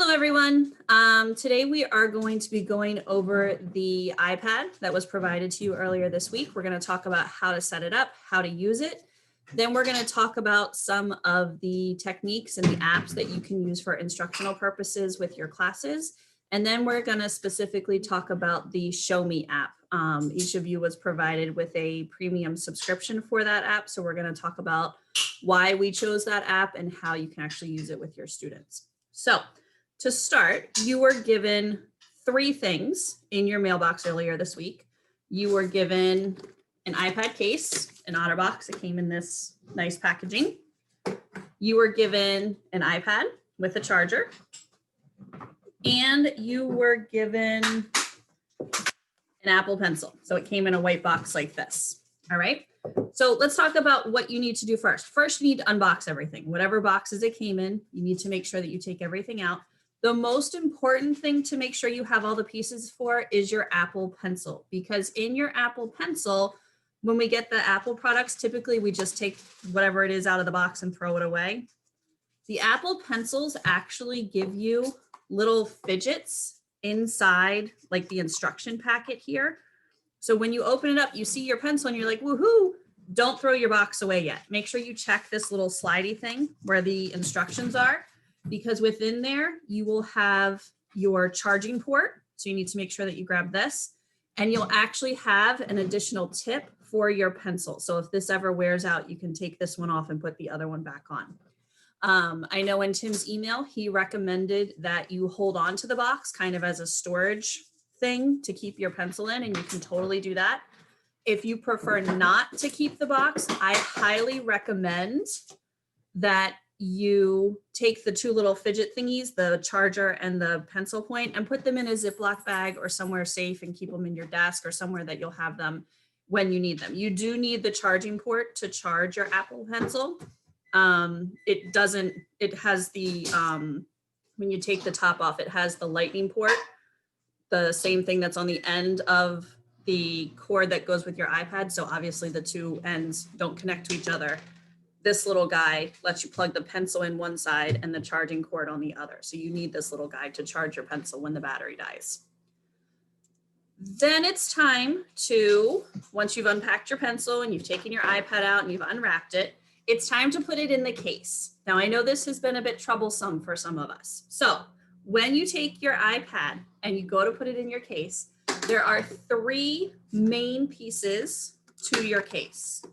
Hello, everyone. Today we are going to be going over the iPad that was provided to you earlier this week. We're going to talk about how to set it up, how to use it. Then we're going to talk about some of the techniques and the apps that you can use for instructional purposes with your classes. And then we're going to specifically talk about the Show Me app. Each of you was provided with a premium subscription for that app. So we're going to talk about why we chose that app and how you can actually use it with your students. So to start, you were given 3 things in your mailbox earlier this week. You were given an iPad case, an OtterBox. It came in this nice packaging. You were given an iPad with a charger. And you were given an Apple Pencil. So it came in a white box like this. All right. So let's talk about what you need to do first. First, you need to unbox everything. Whatever boxes it came in, you need to make sure that you take everything out. The most important thing to make sure you have all the pieces for is your Apple Pencil, because in your Apple Pencil, when we get the Apple products, typically we just take whatever it is out of the box and throw it away. The Apple Pencils actually give you little fidgets inside, like the instruction packet here. So when you open it up, you see your pencil and you're like, woohoo, don't throw your box away yet. Make sure you check this little slidey thing where the instructions are, because within there, you will have your charging port. So you need to make sure that you grab this, and you'll actually have an additional tip for your pencil. So if this ever wears out, you can take this one off and put the other one back on. I know in Tim's email, he recommended that you hold on to the box kind of as a storage thing to keep your pencil in, and you can totally do that. If you prefer not to keep the box, I highly recommend that you take the 2 little fidget thingies, the charger and the pencil point, and put them in a Ziploc bag or somewhere safe and keep them in your desk or somewhere that you'll have them when you need them. You do need the charging port to charge your Apple Pencil. It has the, when you take the top off, it has the lightning port, the same thing that's on the end of the cord that goes with your iPad. So obviously the 2 ends don't connect to each other. This little guy lets you plug the pencil in one side and the charging cord on the other. So you need this little guy to charge your pencil when the battery dies. Then it's time to, once you've unpacked your pencil and you've taken your iPad out and you've unwrapped it, it's time to put it in the case. Now, I know this has been a bit troublesome for some of us. So when you take your iPad and you go to put it in your case, there are 3 main pieces to your case.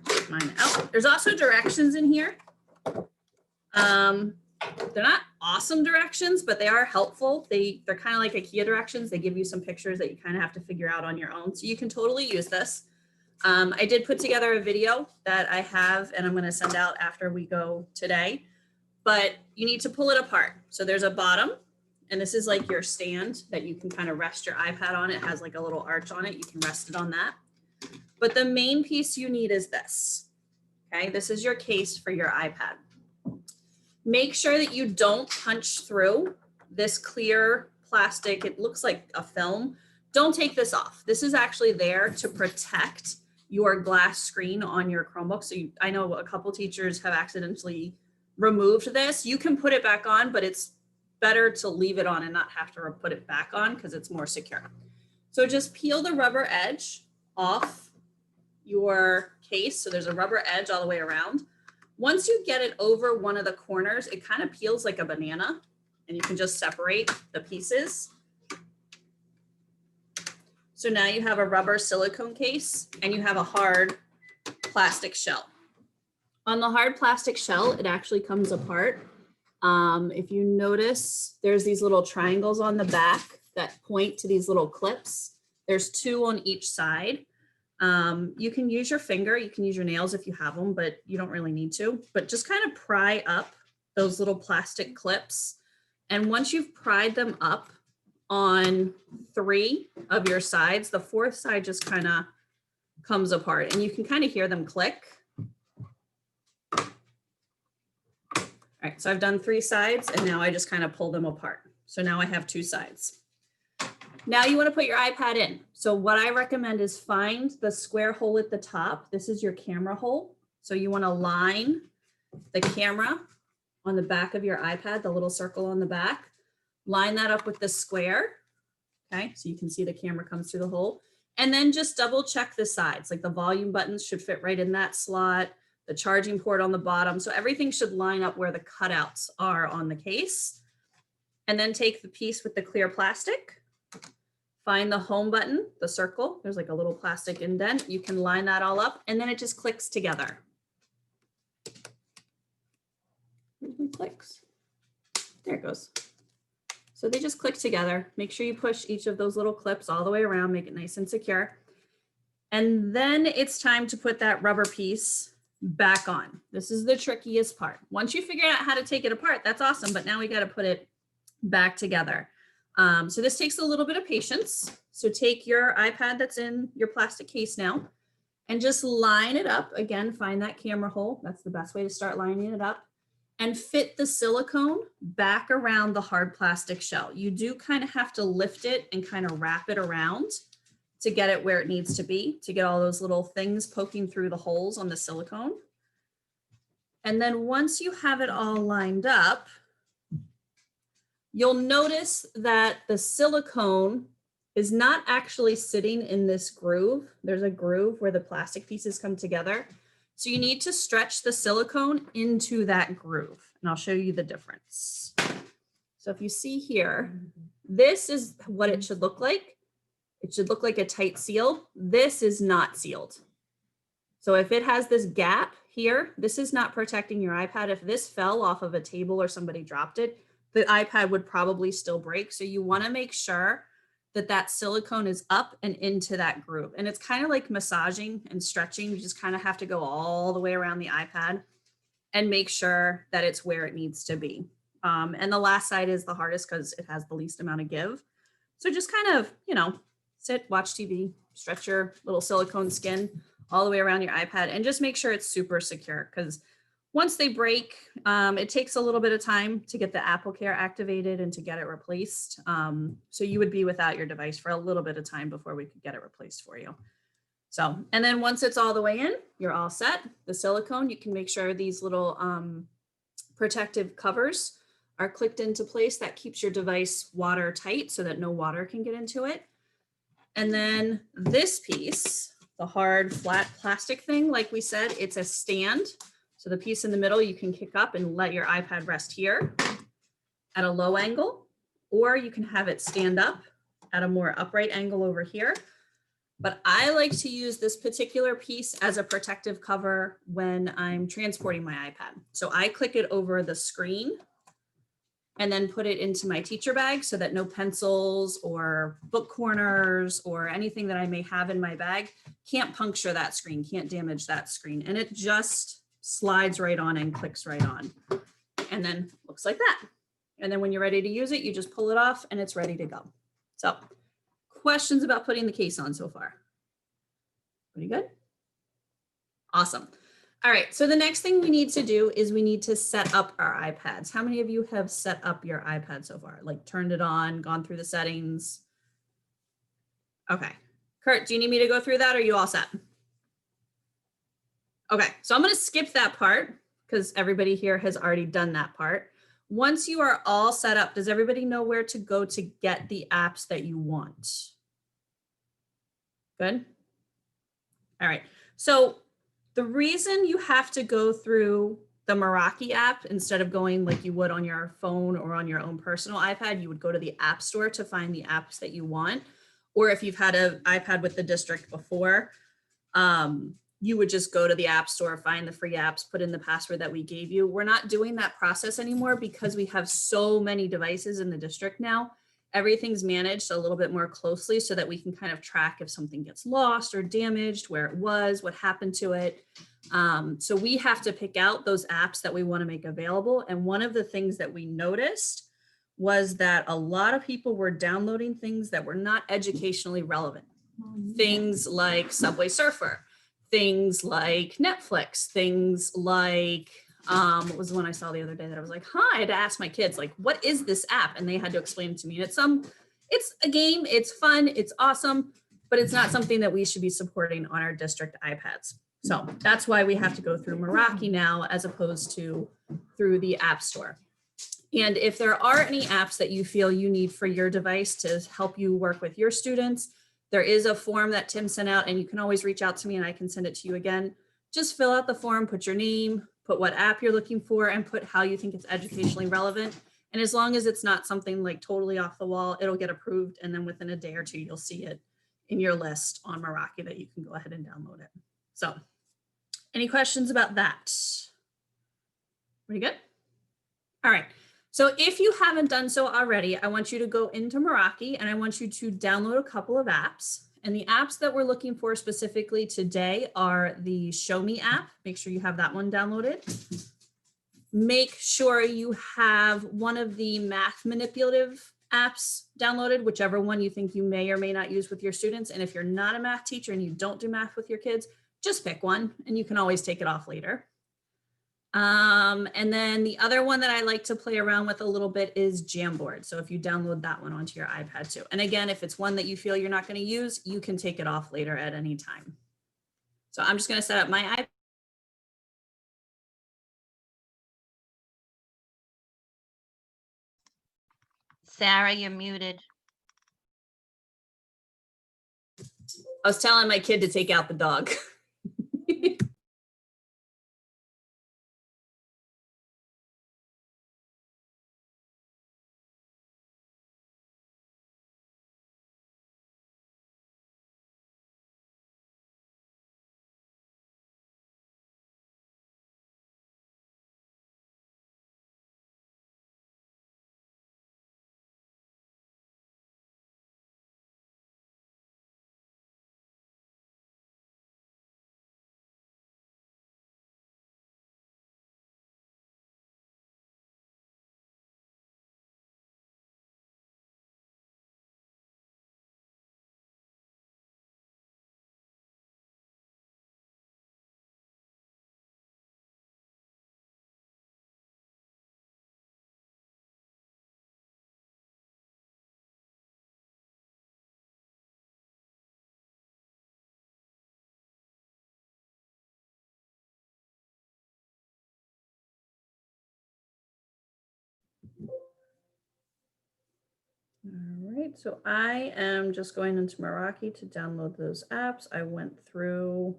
Take mine out. There's also directions in here. They're not awesome directions, but they are helpful. They're kind of like IKEA directions. They give you some pictures that you kind of have to figure out on your own. So you can totally use this. I did put together a video that I have, and I'm going to send out after we go today, but you need to pull it apart. So there's a bottom, and this is like your stand that you can kind of rest your iPad on. It has like a little arch on it. You can rest it on that. But the main piece you need is this. Okay, this is your case for your iPad. Make sure that you don't punch through this clear plastic. It looks like a film. Don't take this off. This is actually there to protect your glass screen on your Chromebook. So I know a couple teachers have accidentally removed this. You can put it back on, but it's better to leave it on and not have to put it back on because it's more secure. So just peel the rubber edge off your case. So there's a rubber edge all the way around. Once you get it over one of the corners, it kind of peels like a banana, and you can just separate the pieces. So now you have a rubber silicone case and you have a hard plastic shell. On the hard plastic shell, it actually comes apart. If you notice, there's these little triangles on the back that point to these little clips. There's 2 on each side. You can use your finger, you can use your nails if you have them, but you don't really need to. But just kind of pry up those little plastic clips. And once you've pried them up on 3 of your sides, the 4th side just kind of comes apart, and you can kind of hear them click. All right, so I've done 3 sides, and now I just kind of pull them apart. So now I have 2 sides. Now you want to put your iPad in. So what I recommend is find the square hole at the top. This is your camera hole. So you want to line the camera on the back of your iPad, the little circle on the back. Line that up with the square. Okay, so you can see the camera comes through the hole. And then just double check the sides, like the volume buttons should fit right in that slot, the charging port on the bottom. So everything should line up where the cutouts are on the case. And then take the piece with the clear plastic, find the home button, the circle, there's like a little plastic indent. You can line that all up and then it just clicks together. Clicks. There it goes. So they just click together. Make sure you push each of those little clips all the way around, make it nice and secure. And then it's time to put that rubber piece back on. This is the trickiest part. Once you figure out how to take it apart, that's awesome, but now we got to put it back together. So this takes a little bit of patience. So take your iPad that's in your plastic case now and just line it up. Again, find that camera hole. That's the best way to start lining it up. And fit the silicone back around the hard plastic shell. You do kind of have to lift it and kind of wrap it around to get it where it needs to be, to get all those little things poking through the holes on the silicone. And then once you have it all lined up, you'll notice that the silicone is not actually sitting in this groove. There's a groove where the plastic pieces come together. So you need to stretch the silicone into that groove, and I'll show you the difference. So if you see here, this is what it should look like. It should look like a tight seal. This is not sealed. So if it has this gap here, this is not protecting your iPad. If this fell off of a table or somebody dropped it, the iPad would probably still break. So you want to make sure that that silicone is up and into that groove. And it's kind of like massaging and stretching. You just kind of have to go all the way around the iPad and make sure that it's where it needs to be. And the last side is the hardest because it has the least amount of give. So just kind of, you know, sit, watch TV, stretch your little silicone skin all the way around your iPad and just make sure it's super secure, because once they break, it takes a little bit of time to get the AppleCare activated and to get it replaced. So you would be without your device for a little bit of time before we could get it replaced for you. So, and then once it's all the way in, you're all set. The silicone, you can make sure these little protective covers are clicked into place. That keeps your device watertight so that no water can get into it. And then this piece, the hard flat plastic thing, like we said, it's a stand. So the piece in the middle, you can kick up and let your iPad rest here at a low angle, or you can have it stand up at a more upright angle over here. But I like to use this particular piece as a protective cover when I'm transporting my iPad. So I click it over the screen and then put it into my teacher bag so that no pencils or book corners or anything that I may have in my bag can't puncture that screen, can't damage that screen. And it just slides right on and clicks right on. And then looks like that. And then when you're ready to use it, you just pull it off and it's ready to go. So questions about putting the case on so far? Pretty good? Awesome. All right, so the next thing we need to do is we need to set up our iPads. How many of you have set up your iPad so far? Like turned it on, gone through the settings? Okay. Kurt, do you need me to go through that or are you all set? Okay, so I'm gonna skip that part because everybody here has already done that part. Once you are all set up, does everybody know where to go to get the apps that you want? Good? All right, so the reason you have to go through the Meraki app instead of going like you would on your phone or on your own personal iPad, you would go to the App Store to find the apps that you want. Or if you've had an iPad with the district before, you would just go to the App Store, find the free apps, put in the password that we gave you. We're not doing that process anymore because we have so many devices in the district now. Everything's managed a little bit more closely so that we can kind of track if something gets lost or damaged, where it was, what happened to it. So we have to pick out those apps that we want to make available. And one of the things that we noticed was that a lot of people were downloading things that were not educationally relevant. Things like Subway Surfer, things like Netflix, things like, what was the one I saw the other day that I was like, I had to ask my kids, like, what is this app? And they had to explain it to me. And it's a game, it's fun, it's awesome, but it's not something that we should be supporting on our district iPads. So that's why we have to go through Meraki now as opposed to through the App Store. And if there are any apps that you feel you need for your device to help you work with your students, there is a form that Tim sent out, and you can always reach out to me and I can send it to you again. Just fill out the form, put your name, put what app you're looking for, and put how you think it's educationally relevant. And as long as it's not something like totally off the wall, it'll get approved. And then within a day or two, you'll see it in your list on Meraki that you can go ahead and download it. So any questions about that? Pretty good? All right. So if you haven't done so already, I want you to go into Meraki and I want you to download a couple of apps. And the apps that we're looking for specifically today are the Show Me app. Make sure you have that one downloaded. Make sure you have one of the math manipulative apps downloaded, whichever one you think you may or may not use with your students. And if you're not a math teacher and you don't do math with your kids, just pick one and you can always take it off later. And then the other one that I like to play around with a little bit is Jamboard. So if you download that one onto your iPad too. And again, if it's one that you feel you're not going to use, you can take it off later at any time. So I'm just going to set up my iPad. Sarah, you're muted. I was telling my kid to take out the dog. All right, so I am just going into Meraki to download those apps. I went through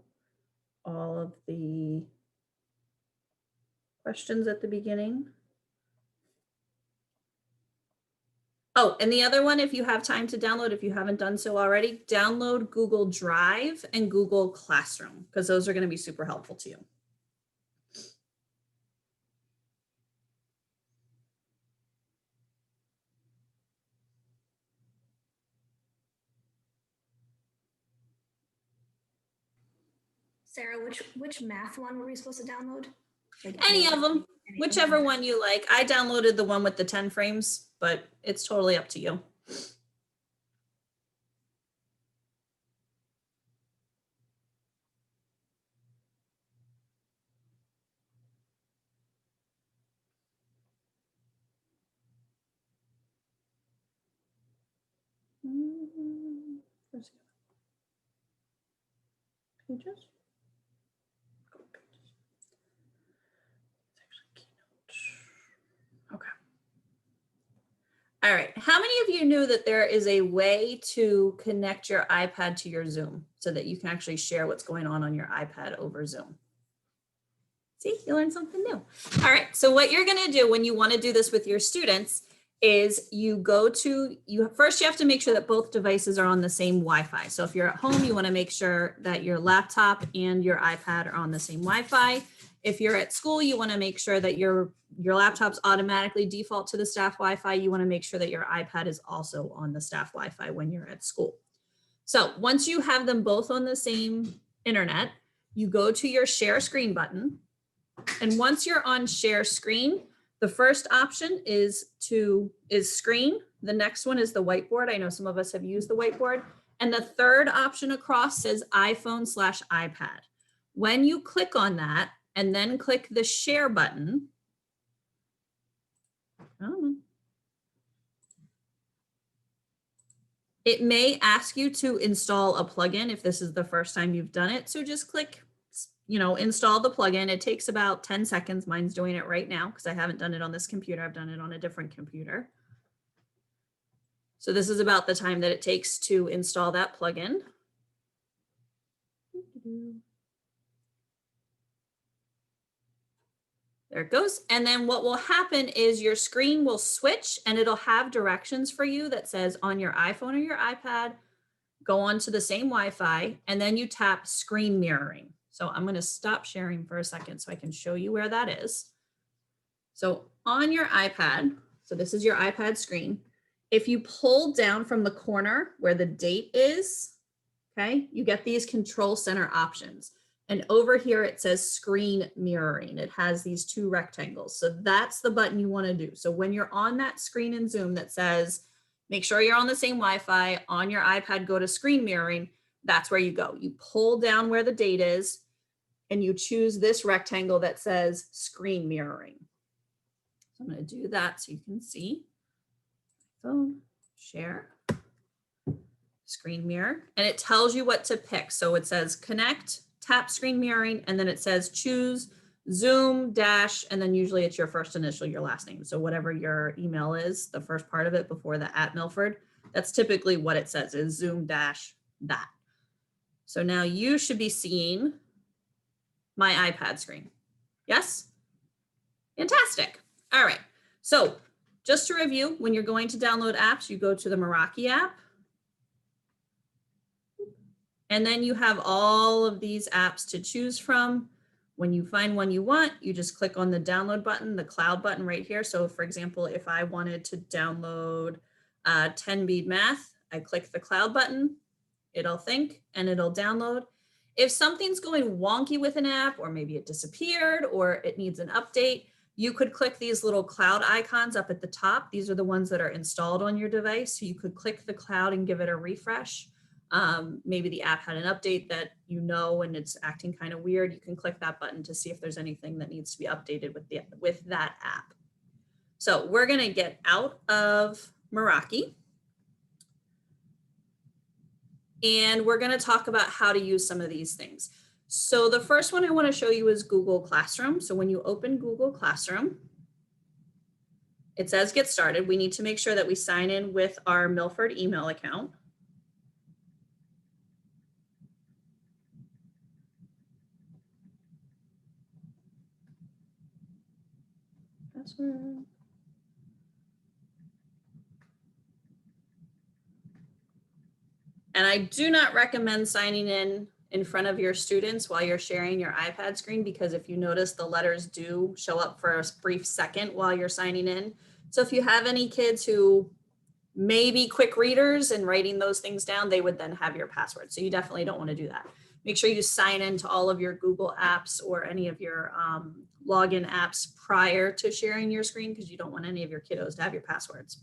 all of the questions at the beginning. Oh, and the other one, if you have time to download, if you haven't done so already, download Google Drive and Google Classroom, because those are going to be super helpful to you. Sarah, which math one were we supposed to download? Like Any of them, whichever one you like. I downloaded the one with the 10 frames, but it's totally up to you. Pages. Okay. All right. How many of you knew that there is a way to connect your iPad to your Zoom so that you can actually share what's going on your iPad over Zoom? See, you learned something new. All right. So what you're going to do when you want to do this with your students is you go to, first you have to make sure that both devices are on the same Wi-Fi. So if you're at home, you want to make sure that your laptop and your iPad are on the same Wi-Fi. If you're at school, you want to make sure that your laptops automatically default to the staff Wi-Fi. You want to make sure that your iPad is also on the staff Wi-Fi when you're at school. So once you have them both on the same internet, you go to your share screen button. And once you're on share screen, the first option is screen. The next one is the whiteboard. I know some of us have used the whiteboard. And the third option across says iPhone/iPad. When you click on that and then click the share button, it may ask you to install a plugin if this is the first time you've done it. So just click install the plugin. It takes about 10 seconds. Mine's doing it right now because I haven't done it on this computer. I've done it on a different computer. So this is about the time that it takes to install that plugin. There it goes. And then what will happen is your screen will switch and it'll have directions for you that says on your iPhone or your iPad, go on to the same Wi-Fi, and then you tap screen mirroring. So I'm going to stop sharing for a second so I can show you where that is. So on your iPad, so this is your iPad screen. If you pull down from the corner where the date is, okay, you get these control center options. And over here, it says screen mirroring. It has these two rectangles. So that's the button you want to do. So when you're on that screen in Zoom that says, make sure you're on the same Wi-Fi, on your iPad, go to screen mirroring, that's where you go. You pull down where the date is and you choose this rectangle that says screen mirroring. So I'm going to do that so you can see. Phone, share, screen mirror, and it tells you what to pick. So it says connect, tap screen mirroring, and then it says choose Zoom dash, and then usually it's your first initial, your last name. So whatever your email is, the first part of it before the @Milford, that's typically what it says is Zoom dash that. So now you should be seeing my iPad screen. Yes? Fantastic. All right. So just to review, when you're going to download apps, you go to the Meraki app. And then you have all of these apps to choose from. When you find one you want, you just click on the download button, the cloud button right here. So for example, if I wanted to download 10-bead math, I click the cloud button, it'll think and it'll download. If something's going wonky with an app, or maybe it disappeared or it needs an update, you could click these little cloud icons up at the top. These are the ones that are installed on your device. So you could click the cloud and give it a refresh. Maybe the app had an update that and it's acting kind of weird. You can click that button to see if there's anything that needs to be updated with that app. So we're going to get out of Meraki. And we're going to talk about how to use some of these things. So the first one I want to show you is Google Classroom. So when you open Google Classroom, it says get started. We need to make sure that we sign in with our Milford email account. Password. And I do not recommend signing in front of your students while you're sharing your iPad screen, because if you notice, the letters do show up for a brief second while you're signing in. So if you have any kids who may be quick readers and writing those things down, they would then have your password. So you definitely don't want to do that. Make sure you sign into all of your Google apps or any of your login apps prior to sharing your screen, because you don't want any of your kiddos to have your passwords.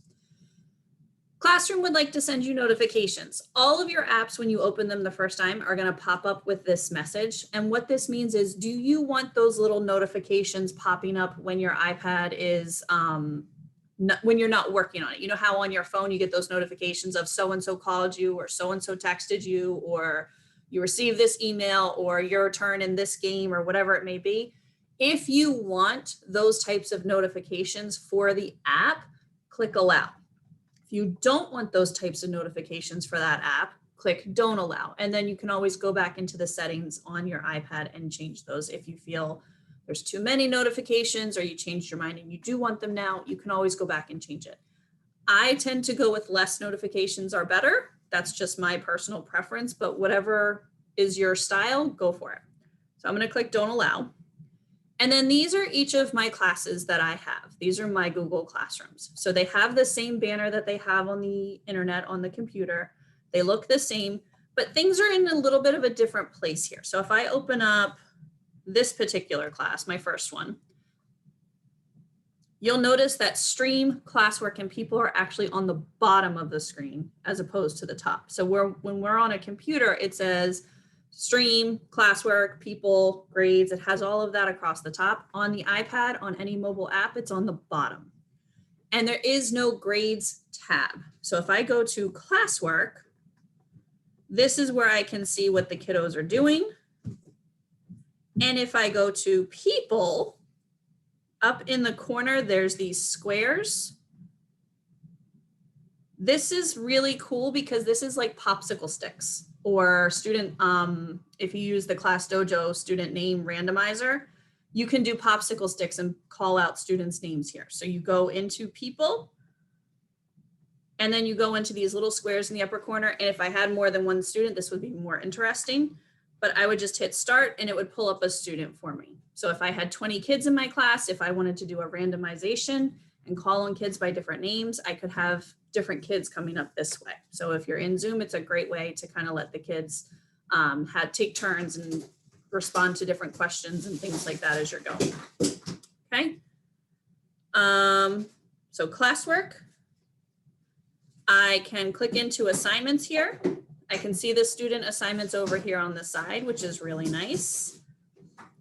Classroom would like to send you notifications. All of your apps, when you open them the first time, are going to pop up with this message. And what this means is, do you want those little notifications popping up when your iPad is, when you're not working on it? You know how on your phone you get those notifications of so-and-so called you, or so-and-so texted you, or you received this email, or your turn in this game, or whatever it may be. If you want those types of notifications for the app, click allow. If you don't want those types of notifications for that app, click don't allow. And then you can always go back into the settings on your iPad and change those. If you feel there's too many notifications, or you changed your mind and you do want them now, you can always go back and change it. I tend to go with less notifications are better. That's just my personal preference, but whatever is your style, go for it. So I'm going to click don't allow. And then these are each of my classes that I have. These are my Google Classrooms. So they have the same banner that they have on the internet on the computer. They look the same, but things are in a little bit of a different place here. So if I open up this particular class, my first one, you'll notice that stream, classwork, and people are actually on the bottom of the screen as opposed to the top. So when we're on a computer, it says stream, classwork, people, grades. It has all of that across the top. On the iPad, on any mobile app, it's on the bottom. And there is no grades tab. So if I go to classwork, this is where I can see what the kiddos are doing. And if I go to people, up in the corner, there's these squares. This is really cool because this is like popsicle sticks or student, if you use the Class Dojo student name randomizer, you can do popsicle sticks and call out students' names here. So you go into people, and then you go into these little squares in the upper corner. And if I had more than one student, this would be more interesting, but I would just hit start and it would pull up a student for me. So if I had 20 kids in my class, if I wanted to do a randomization and call on kids by different names, I could have different kids coming up this way. So if you're in Zoom, it's a great way to kind of let the kids take turns and respond to different questions and things like that as you're going. Okay. So classwork. I can click into assignments here. I can see the student assignments over here on the side, which is really nice.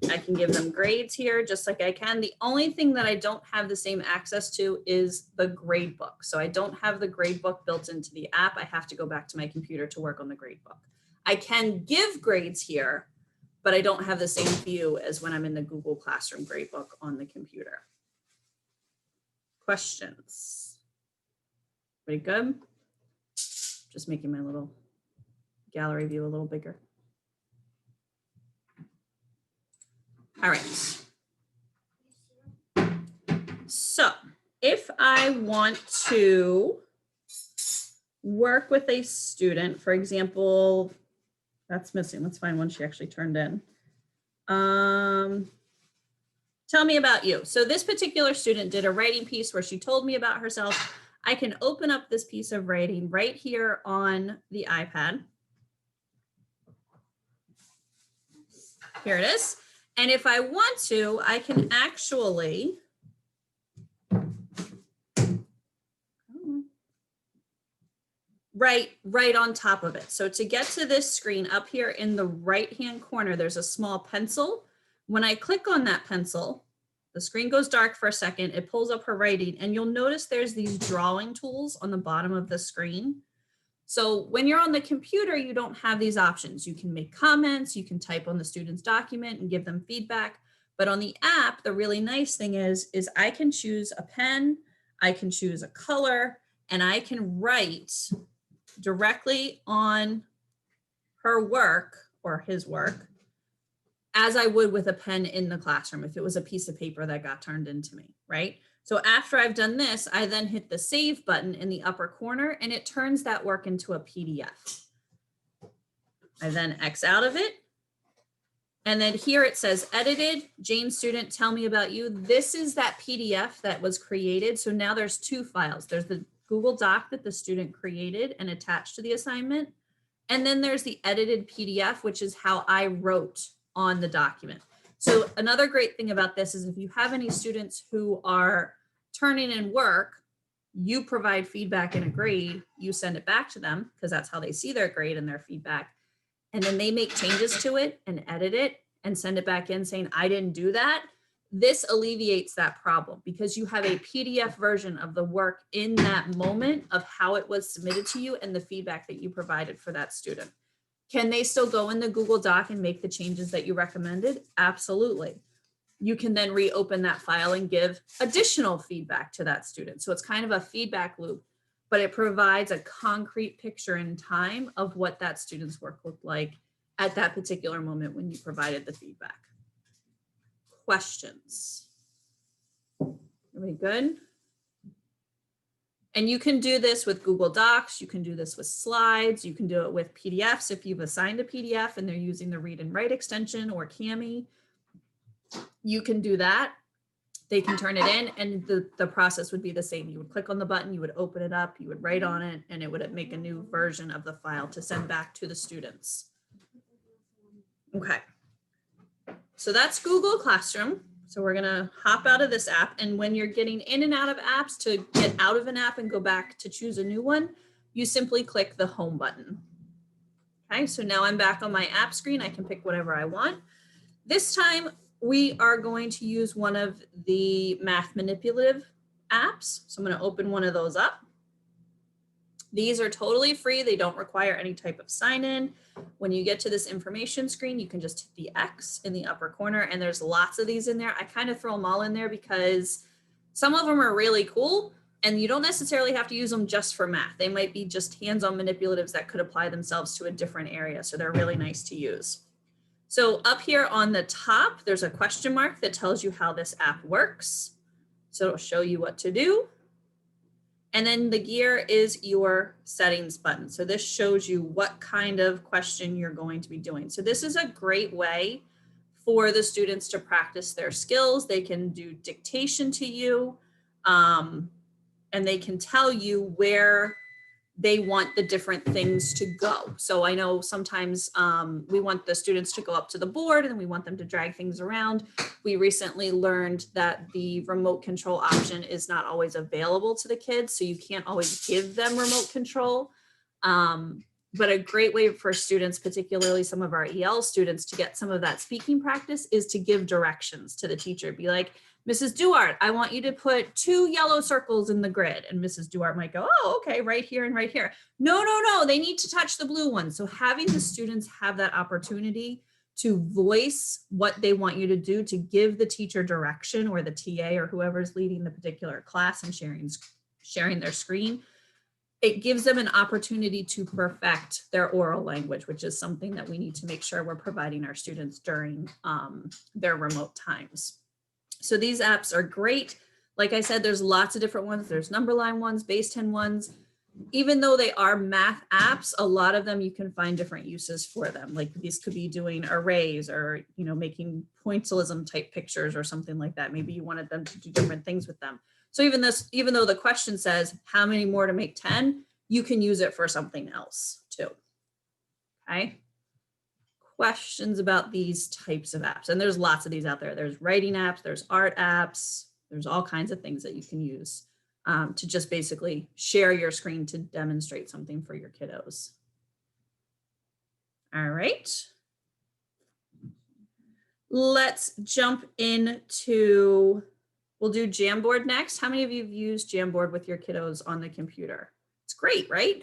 I can give them grades here just like I can. The only thing that I don't have the same access to is the grade book. So I don't have the grade book built into the app. I have to go back to my computer to work on the grade book. I can give grades here, but I don't have the same view as when I'm in the Google Classroom gradebook on the computer. Questions? Pretty good. Just making my little gallery view a little bigger. All right. So if I want to work with a student, for example, that's missing. Let's find one she actually turned in. Tell me about you. So this particular student did a writing piece where she told me about herself. I can open up this piece of writing right here on the iPad. Here it is. And if I want to, I can actually write right on top of it. So to get to this screen up here in the right-hand corner, there's a small pencil. When I click on that pencil, the screen goes dark for a second, it pulls up her writing, and you'll notice there's these drawing tools on the bottom of the screen. So when you're on the computer, you don't have these options. You can make comments, you can type on the student's document and give them feedback. But on the app, the really nice thing is I can choose a pen, I can choose a color, and I can write directly on her work or his work as I would with a pen in the classroom if it was a piece of paper that got turned into me, right? So after I've done this, I then hit the save button in the upper corner and it turns that work into a PDF. I then X out of it. And then here it says edited, Jane student, tell me about you. This is that PDF that was created. So now there's two files. There's the Google Doc that the student created and attached to the assignment. And then there's the edited PDF, which is how I wrote on the document. So another great thing about this is if you have any students who are turning in work, you provide feedback in a grade, you send it back to them because that's how they see their grade and their feedback. And then they make changes to it and edit it and send it back in saying, I didn't do that. This alleviates that problem because you have a PDF version of the work in that moment of how it was submitted to you and the feedback that you provided for that student. Can they still go in the Google Doc and make the changes that you recommended? Absolutely. You can then reopen that file and give additional feedback to that student. So it's kind of a feedback loop, but it provides a concrete picture in time of what that student's work looked like at that particular moment when you provided the feedback. Questions? Everybody good? And you can do this with Google Docs, you can do this with slides, you can do it with PDFs if you've assigned a PDF and they're using the read and write extension or Cami. You can do that. They can turn it in and the process would be the same. You would click on the button, you would open it up, you would write on it, and it would make a new version of the file to send back to the students. Okay. So that's Google Classroom. So we're gonna hop out of this app, and when you're getting in and out of apps, to get out of an app and go back to choose a new one, you simply click the home button. Okay, so now I'm back on my app screen. I can pick whatever I want. This time we are going to use one of the math manipulative apps. So I'm gonna open one of those up. These are totally free. They don't require any type of sign in. When you get to this information screen, you can just hit the X in the upper corner, and there's lots of these in there. I kind of throw them all in there because some of them are really cool, and you don't necessarily have to use them just for math. They might be just hands-on manipulatives that could apply themselves to a different area. So they're really nice to use. So up here on the top, there's a question mark that tells you how this app works. So it'll show you what to do. And then the gear is your settings button. So this shows you what kind of question you're going to be doing. So this is a great way for the students to practice their skills. They can do dictation to you, and they can tell you where they want the different things to go. So I know sometimes we want the students to go up to the board and we want them to drag things around. We recently learned that the remote control option is not always available to the kids, so you can't always give them remote control. But a great way for students, particularly some of our EL students, to get some of that speaking practice is to give directions to the teacher. Be like, Mrs. Duart, I want you to put 2 yellow circles in the grid. And Mrs. Duart might go, oh, okay, right here and right here. No, they need to touch the blue one. So having the students have that opportunity to voice what they want you to do, to give the teacher direction, or the TA or whoever's leading the particular class and sharing their screen, it gives them an opportunity to perfect their oral language, which is something that we need to make sure we're providing our students during their remote times. So these apps are great. Like I said, there's lots of different ones. There's number line ones, base 10 ones. Even though they are math apps, a lot of them you can find different uses for them. Like these could be doing arrays, or making pointillism type pictures or something like that. Maybe you wanted them to do different things with them. So even though the question says how many more to make 10, you can use it for something else too. Okay. Questions about these types of apps? And there's lots of these out there. There's writing apps, there's art apps, there's all kinds of things that you can use to just basically share your screen to demonstrate something for your kiddos. All right. Let's jump into, we'll do Jamboard next. How many of you have used Jamboard with your kiddos on the computer? It's great, right?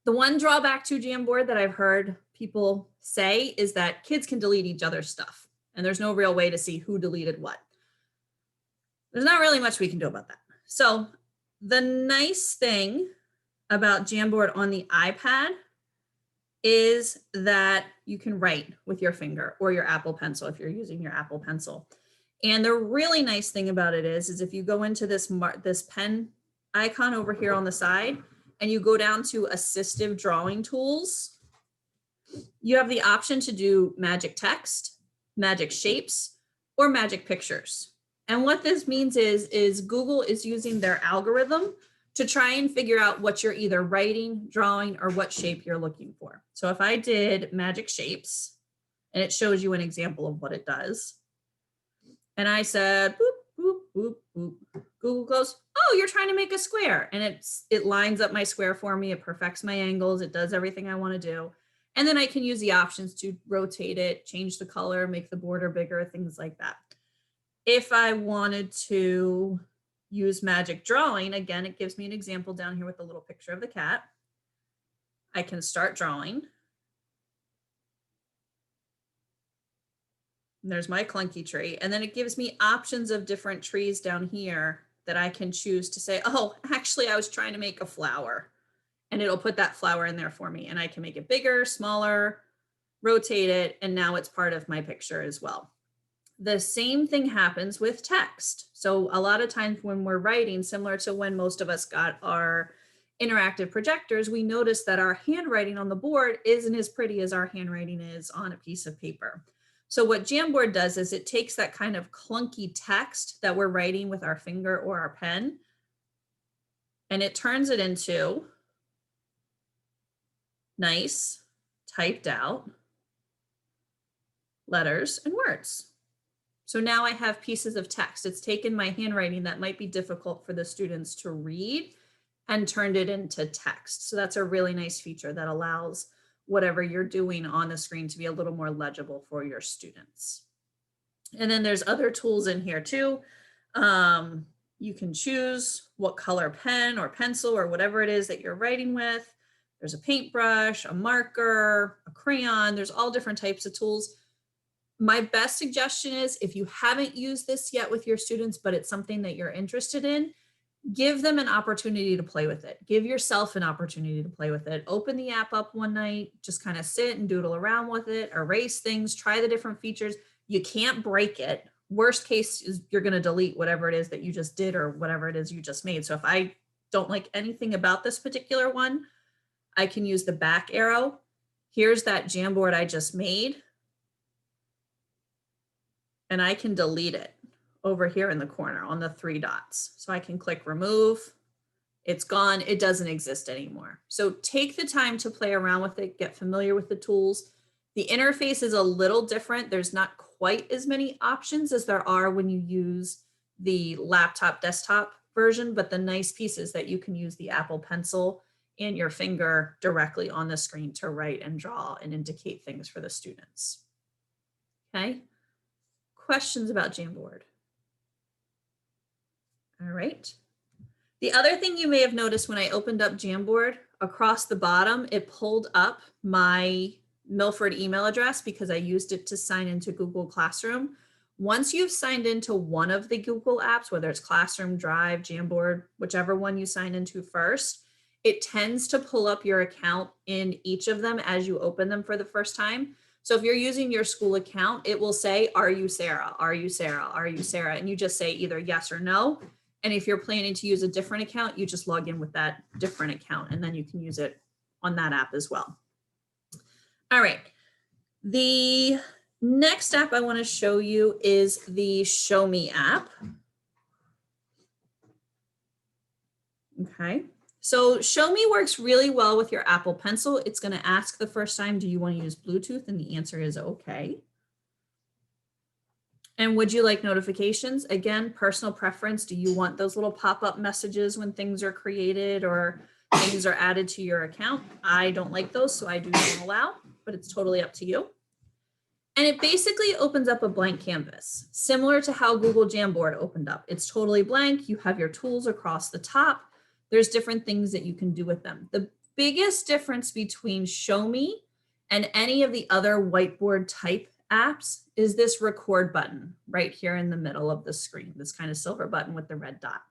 The one drawback to Jamboard that I've heard people say is that kids can delete each other's stuff, and there's no real way to see who deleted what. There's not really much we can do about that. So the nice thing about Jamboard on the iPad is that you can write with your finger or your Apple Pencil if you're using your Apple Pencil. And the really nice thing about it is if you go into this pen icon over here on the side, and you go down to assistive drawing tools, you have the option to do magic text, magic shapes, or magic pictures. And what this means is Google is using their algorithm to try and figure out what you're either writing, drawing, or what shape you're looking for. So if I did magic shapes, and it shows you an example of what it does, and I said, boop, boop, boop, boop, Google goes, oh, you're trying to make a square. And it lines up my square for me. It perfects my angles. It does everything I want to do. And then I can use the options to rotate it, change the color, make the border bigger, things like that. If I wanted to use magic drawing, again, it gives me an example down here with a little picture of the cat. I can start drawing. And there's my clunky tree. And then it gives me options of different trees down here that I can choose to say, oh, actually, I was trying to make a flower. And it'll put that flower in there for me. And I can make it bigger, smaller, rotate it, and now it's part of my picture as well. The same thing happens with text. So a lot of times when we're writing, similar to when most of us got our interactive projectors, we notice that our handwriting on the board isn't as pretty as our handwriting is on a piece of paper. So what Jamboard does is it takes that kind of clunky text that we're writing with our finger or our pen, and it turns it into nice, typed out letters and words. So now I have pieces of text. It's taken my handwriting that might be difficult for the students to read and turned it into text. So that's a really nice feature that allows whatever you're doing on the screen to be a little more legible for your students. And then there's other tools in here too. You can choose what color pen or pencil or whatever it is that you're writing with. There's a paintbrush, a marker, a crayon. There's all different types of tools. My best suggestion is if you haven't used this yet with your students, but it's something that you're interested in, give them an opportunity to play with it. Give yourself an opportunity to play with it. Open the app up one night, just kind of sit and doodle around with it, erase things, try the different features. You can't break it. Worst case is you're going to delete whatever it is that you just did or whatever it is you just made. So if I don't like anything about this particular one, I can use the back arrow. Here's that Jamboard I just made. And I can delete it over here in the corner on the 3 dots. So I can click remove. It's gone. It doesn't exist anymore. So take the time to play around with it, get familiar with the tools. The interface is a little different. There's not quite as many options as there are when you use the laptop desktop version, but the nice piece is that you can use the Apple Pencil and your finger directly on the screen to write and draw and indicate things for the students. Okay. Questions about Jamboard? All right. The other thing you may have noticed when I opened up Jamboard, across the bottom, it pulled up my Milford email address because I used it to sign into Google Classroom. Once you've signed into one of the Google apps, whether it's Classroom, Drive, Jamboard, whichever one you sign into first, it tends to pull up your account in each of them as you open them for the first time. So if you're using your school account, it will say, are you Sarah? Are you Sarah? Are you Sarah? And you just say either yes or no. And if you're planning to use a different account, you just log in with that different account and then you can use it on that app as well. All right. The next app I want to show you is the Show Me app. Okay. So Show Me works really well with your Apple Pencil. It's going to ask the first time, do you want to use Bluetooth? And the answer is okay. And would you like notifications? Again, personal preference. Do you want those little pop-up messages when things are created or things are added to your account? I don't like those, so I do not allow, but it's totally up to you. And it basically opens up a blank canvas, similar to how Google Jamboard opened up. It's totally blank. You have your tools across the top. There's different things that you can do with them. The biggest difference between Show Me and any of the other whiteboard type apps is this record button right here in the middle of the screen, this kind of silver button with the red dot.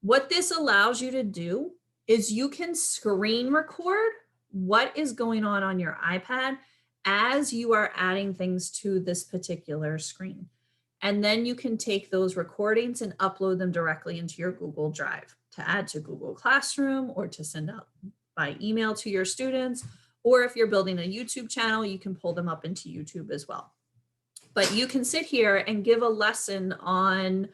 What this allows you to do is you can screen record what is going on your iPad as you are adding things to this particular screen. And then you can take those recordings and upload them directly into your Google Drive to add to Google Classroom or to send out by email to your students. Or if you're building a YouTube channel, you can pull them up into YouTube as well. But you can sit here and give a lesson on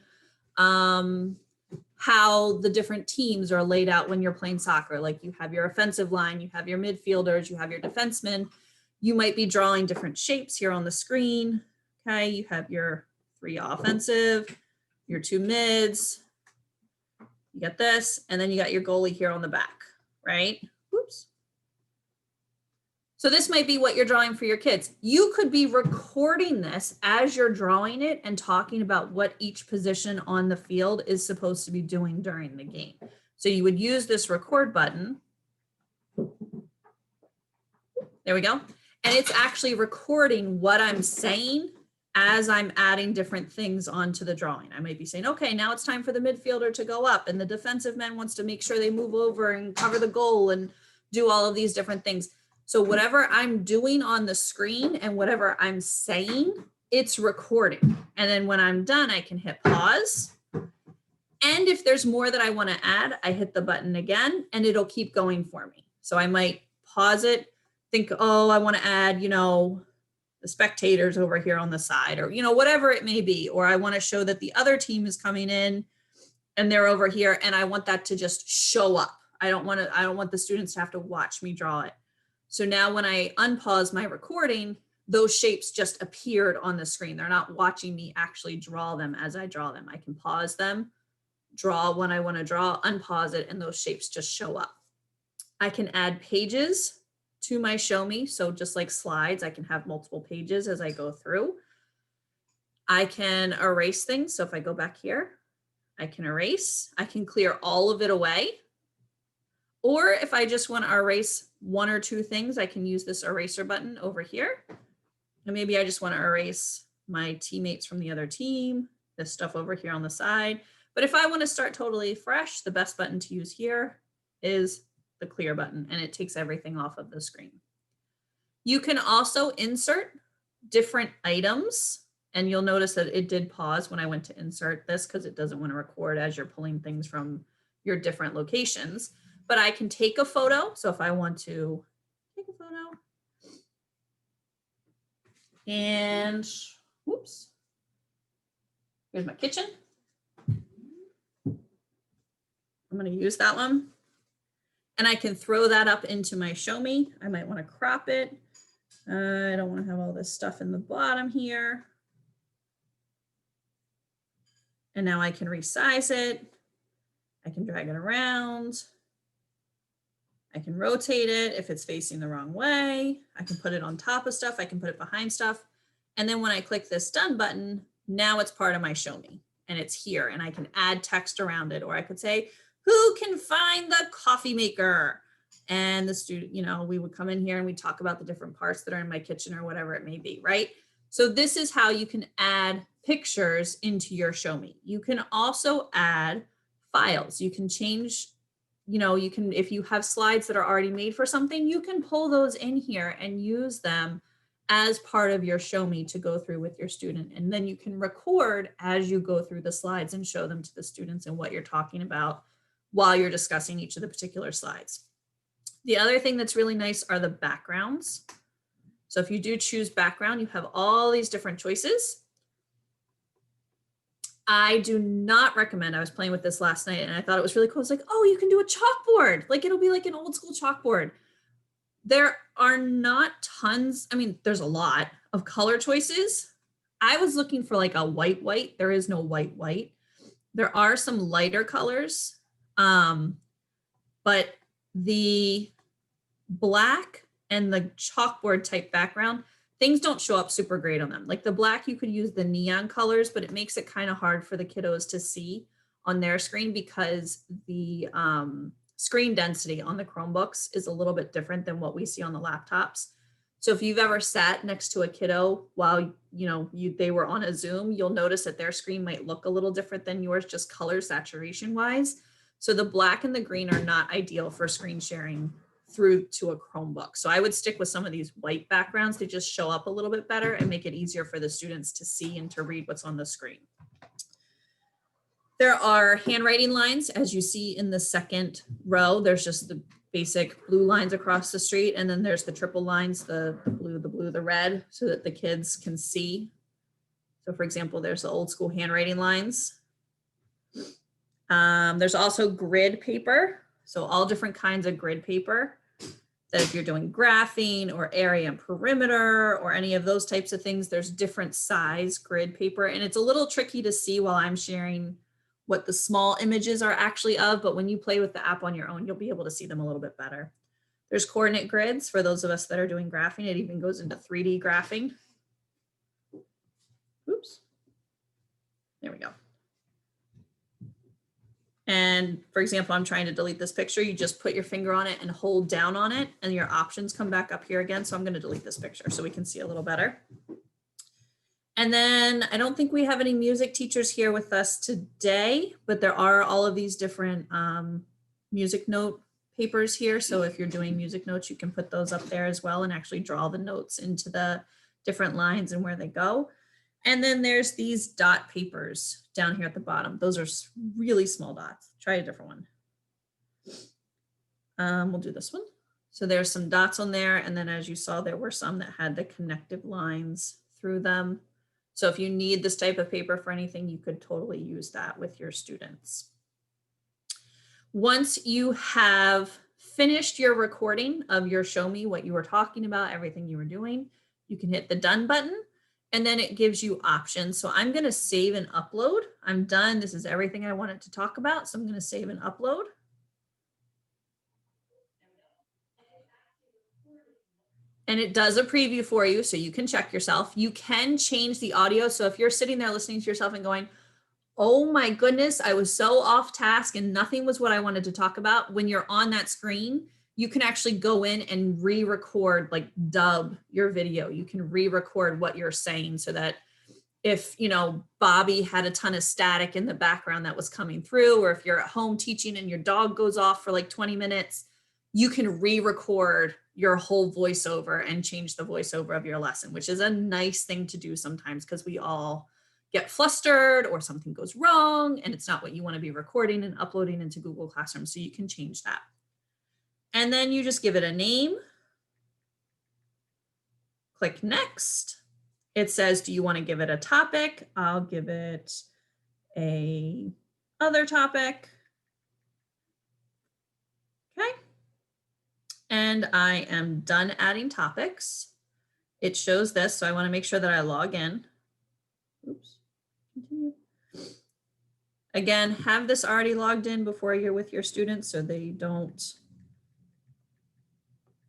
how the different teams are laid out when you're playing soccer. Like you have your offensive line, you have your midfielders, you have your defensemen. You might be drawing different shapes here on the screen. Okay, you have your 3 offensive, your 2 mids. You got this, and then you got your goalie here on the back, right? Oops. So this might be what you're drawing for your kids. You could be recording this as you're drawing it and talking about what each position on the field is supposed to be doing during the game. So you would use this record button. There we go. And it's actually recording what I'm saying as I'm adding different things onto the drawing. I might be saying, okay, now it's time for the midfielder to go up and the defensive man wants to make sure they move over and cover the goal and do all of these different things. So whatever I'm doing on the screen and whatever I'm saying, it's recording. And then when I'm done, I can hit pause. And if there's more that I want to add, I hit the button again and it'll keep going for me. So I might pause it, think, oh, I want to add, the spectators over here on the side or, whatever it may be, or I want to show that the other team is coming in and they're over here and I want that to just show up. I don't want the students to have to watch me draw it. So now when I unpause my recording, those shapes just appeared on the screen. They're not watching me actually draw them as I draw them. I can pause them, draw when I want to draw, unpause it, and those shapes just show up. I can add pages to my Show Me. So just like slides, I can have multiple pages as I go through. I can erase things. So if I go back here, I can erase, I can clear all of it away. Or if I just want to erase one or two things, I can use this eraser button over here. And maybe I just want to erase my teammates from the other team, this stuff over here on the side. But if I want to start totally fresh, the best button to use here is the clear button, and it takes everything off of the screen. You can also insert different items, and you'll notice that it did pause when I went to insert this because it doesn't want to record as you're pulling things from your different locations. But I can take a photo. So if I want to take a photo and whoops, here's my kitchen. I'm going to use that one. And I can throw that up into my show me. I might want to crop it. I don't want to have all this stuff in the bottom here. And now I can resize it. I can drag it around. I can rotate it if it's facing the wrong way. I can put it on top of stuff. I can put it behind stuff. And then when I click this done button, now it's part of my show me and it's here and I can add text around it. Or I could say, who can find the coffee maker? And the student, we would come in here and we talk about the different parts that are in my kitchen or whatever it may be, right? So this is how you can add pictures into your show me. You can also add files. You can change, you can, if you have slides that are already made for something, you can pull those in here and use them as part of your show me to go through with your student. And then you can record as you go through the slides and show them to the students and what you're talking about while you're discussing each of the particular slides. The other thing that's really nice are the backgrounds. So if you do choose background, you have all these different choices. I do not recommend, I was playing with this last night and I thought it was really cool. It's like, oh, you can do a chalkboard. Like it'll be like an old school chalkboard. There are not tons. I mean, there's a lot of color choices. I was looking for like a white. There is no white. There are some lighter colors, but the black and the chalkboard type background, things don't show up super great on them. Like the black, you could use the neon colors, but it makes it kind of hard for the kiddos to see on their screen because the screen density on the Chromebooks is a little bit different than what we see on the laptops. So if you've ever sat next to a kiddo while they were on a Zoom, you'll notice that their screen might look a little different than yours, just color saturation wise. So the black and the green are not ideal for screen sharing through to a Chromebook. So I would stick with some of these white backgrounds to just show up a little bit better and make it easier for the students to see and to read what's on the screen. There are handwriting lines, as you see in the second row. There's just the basic blue lines across the street, and then there's the triple lines, the blue, the red, so that the kids can see. So for example, there's the old school handwriting lines. There's also grid paper. So all different kinds of grid paper that if you're doing graphing or area and perimeter or any of those types of things, there's different size grid paper. And it's a little tricky to see while I'm sharing what the small images are actually of, but when you play with the app on your own, you'll be able to see them a little bit better. There's coordinate grids for those of us that are doing graphing. It even goes into 3D graphing. Oops. There we go. And for example, I'm trying to delete this picture. You just put your finger on it and hold down on it and your options come back up here again. So I'm going to delete this picture so we can see a little better. And then I don't think we have any music teachers here with us today, but there are all of these different music note papers here. So if you're doing music notes, you can put those up there as well and actually draw the notes into the different lines and where they go. And then there's these dot papers down here at the bottom. Those are really small dots. Try a different one. We'll do this one. So there's some dots on there. And then as you saw, there were some that had the connective lines through them. So if you need this type of paper for anything, you could totally use that with your students. Once you have finished your recording of your show me, what you were talking about, everything you were doing, you can hit the done button. And then it gives you options. So I'm going to save and upload. I'm done. This is everything I wanted to talk about. So I'm going to save and upload. And it does a preview for you so you can check yourself. You can change the audio. So if you're sitting there listening to yourself and going, Oh my goodness, I was so off task and nothing was what I wanted to talk about. When you're on that screen, you can actually go in and re-record, like dub your video. You can re-record what you're saying so that if, you know, Bobby had a ton of static in the background that was coming through, or if you're at home teaching and your dog goes off for like 20 minutes, you can re-record your whole voiceover and change the voiceover of your lesson, which is a nice thing to do sometimes because we all get flustered or something goes wrong and it's not what you want to be recording and uploading into Google Classroom. So you can change that. And then you just give it a name. Click next. It says, do you want to give it a topic? I'll give it a other topic. Okay. And I am done adding topics. It shows this, so I want to make sure that I log in. Oops. Continue. Again, have this already logged in before you're with your students so they don't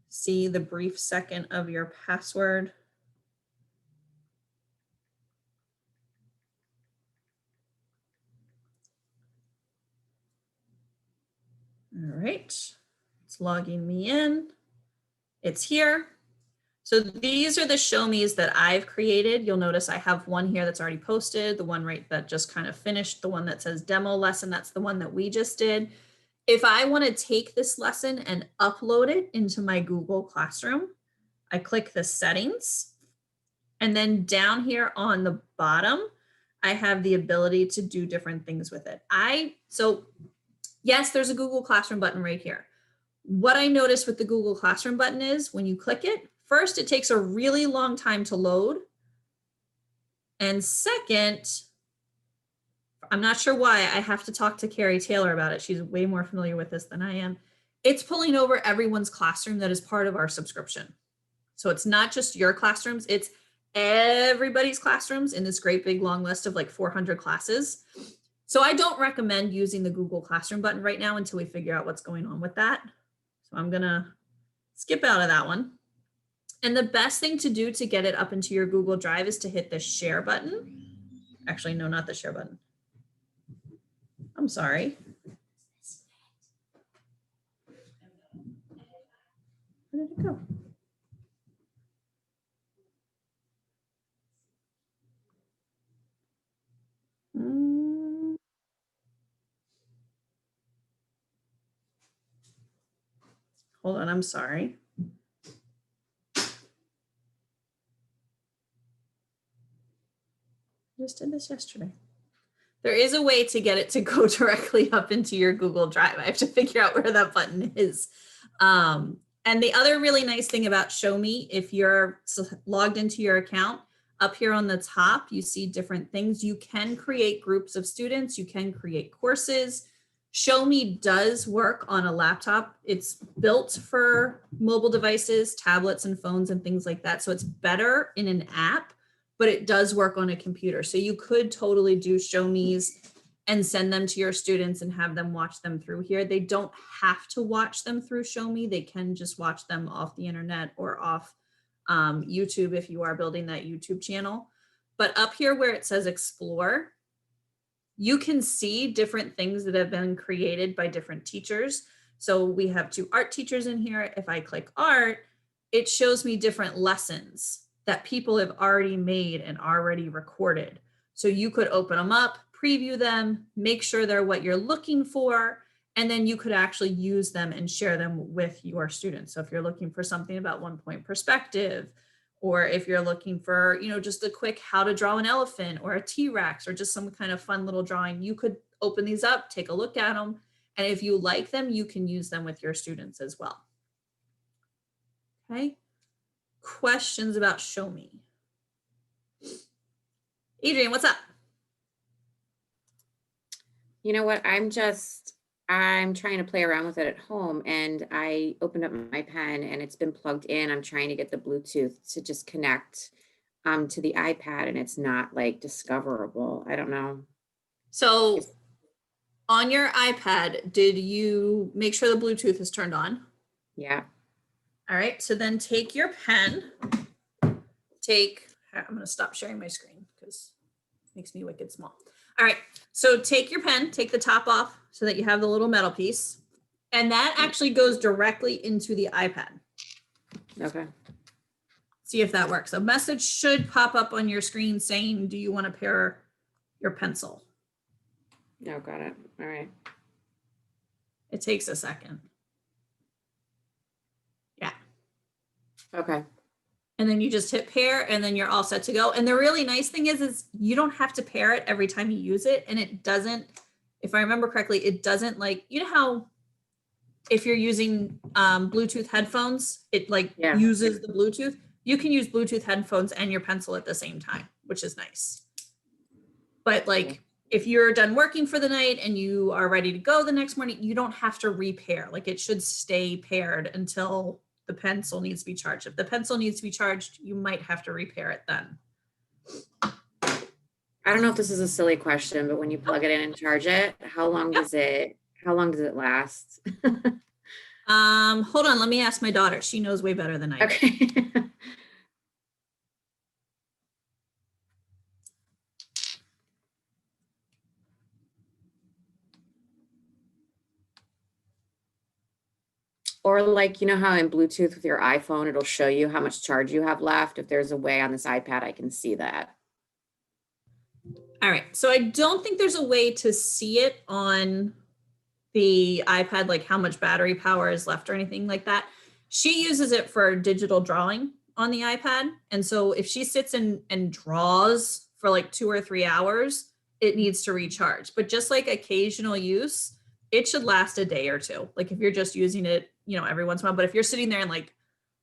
see the brief second of your password. All right, it's logging me in. It's here. So these are the show me's that I've created. You'll notice I have one here that's already posted, the one right that just kind of finished, the one that says demo lesson, that's the one that we just did. If I want to take this lesson and upload it into my Google Classroom, I click the settings, and then down here on the bottom, I have the ability to do different things with it. So yes, there's a Google Classroom button right here. What I noticed with the Google Classroom button is when you click it, first, it takes a really long time to load. And second, I'm not sure why, I have to talk to Carrie Taylor about it. She's way more familiar with this than I am. It's pulling over everyone's classroom that is part of our subscription. So it's not just your classrooms, it's everybody's classrooms in this great big long list of like 400 classes. So I don't recommend using the Google Classroom button right now until we figure out what's going on with that. So I'm gonna skip out of that one. And the best thing to do to get it up into your Google Drive is to hit the share button. Actually, no, not the share button. I'm sorry. Where did it go? Hold on, I'm sorry. I just did this yesterday. There is a way to get it to go directly up into your Google Drive. I have to figure out where that button is. And the other really nice thing about Show Me, if you're logged into your account, up here on the top, you see different things. You can create groups of students. You can create courses. Show Me does work on a laptop. It's built for mobile devices, tablets and phones and things like that. So it's better in an app, but it does work on a computer. So you could totally do Show Me's and send them to your students and have them watch them through here. They don't have to watch them through Show Me. They can just watch them off the internet or off YouTube if you are building that YouTube channel. But up here where it says Explore, you can see different things that have been created by different teachers. So we have 2 art teachers in here. If I click art, it shows me different lessons that people have already made and already recorded. So you could open them up, preview them, make sure they're what you're looking for, and then you could actually use them and share them with your students. So if you're looking for something about 1-point perspective, or if you're looking for, you know, just a quick how to draw an elephant or a T-Rex or just some kind of fun little drawing, you could open these up, take a look at them. And if you like them, you can use them with your students as well. Okay. Questions about Show Me? Adrian, what's up? You know what? I'm trying to play around with it at home, and I opened up my pen and it's been plugged in. I'm trying to get the Bluetooth to just connect to the iPad, and it's not like discoverable. I don't know. So on your iPad, did you make sure the Bluetooth is turned on? Yeah. All right, so then take your pen, I'm gonna stop sharing my screen because it makes me wicked small. All right, so take your pen, take the top off so that you have the little metal piece. And that actually goes directly into the iPad. Okay. See if that works. A message should pop up on your screen saying, do you want to pair your pencil? No, got it. All right. It takes a second. Yeah. Okay. And then you just hit pair and then you're all set to go. And the really nice thing is you don't have to pair it every time you use it. And it doesn't, if I remember correctly, it doesn't like, you know how if you're using Bluetooth headphones, it like Yeah. uses the Bluetooth. You can use Bluetooth headphones and your pencil at the same time, which is nice. But like if you're done working for the night and you are ready to go the next morning, you don't have to repair. Like it should stay paired until the pencil needs to be charged. If the pencil needs to be charged, you might have to repair it then. I don't know if this is a silly question, but when you plug it in and charge it, how long does it last? Hold on, let me ask my daughter. She knows way better than I do. Okay. Or like, you know how in Bluetooth with your iPhone, it'll show you how much charge you have left. If there's a way on this iPad, I can see that. All right, so I don't think there's a way to see it on the iPad, like how much battery power is left or anything like that. She uses it for digital drawing on the iPad. And so if she sits and draws for like 2 or 3 hours, it needs to recharge. But just like occasional use, it should last a day or two. Like if you're just using it, you know, every once in a while. But if you're sitting there and like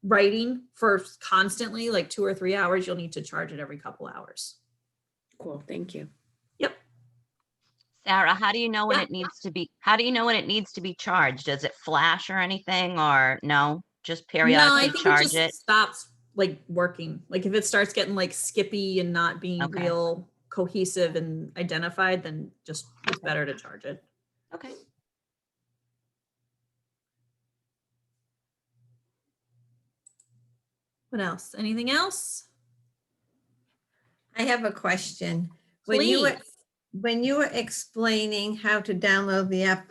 writing for constantly like 2 or 3 hours, you'll need to charge it every couple hours. Cool, thank you. Yep. Sarah, how do you know when Yeah. it needs to be, how do you know when it needs to be charged? Does it flash or anything, or no? Just No, I periodically think it charge just it? stops like working. Like if it starts getting like skippy and not being Okay. real cohesive and identified, then just it's better to charge it. Okay. What else? Anything else? I have a question. Please. When you were explaining how to download the app,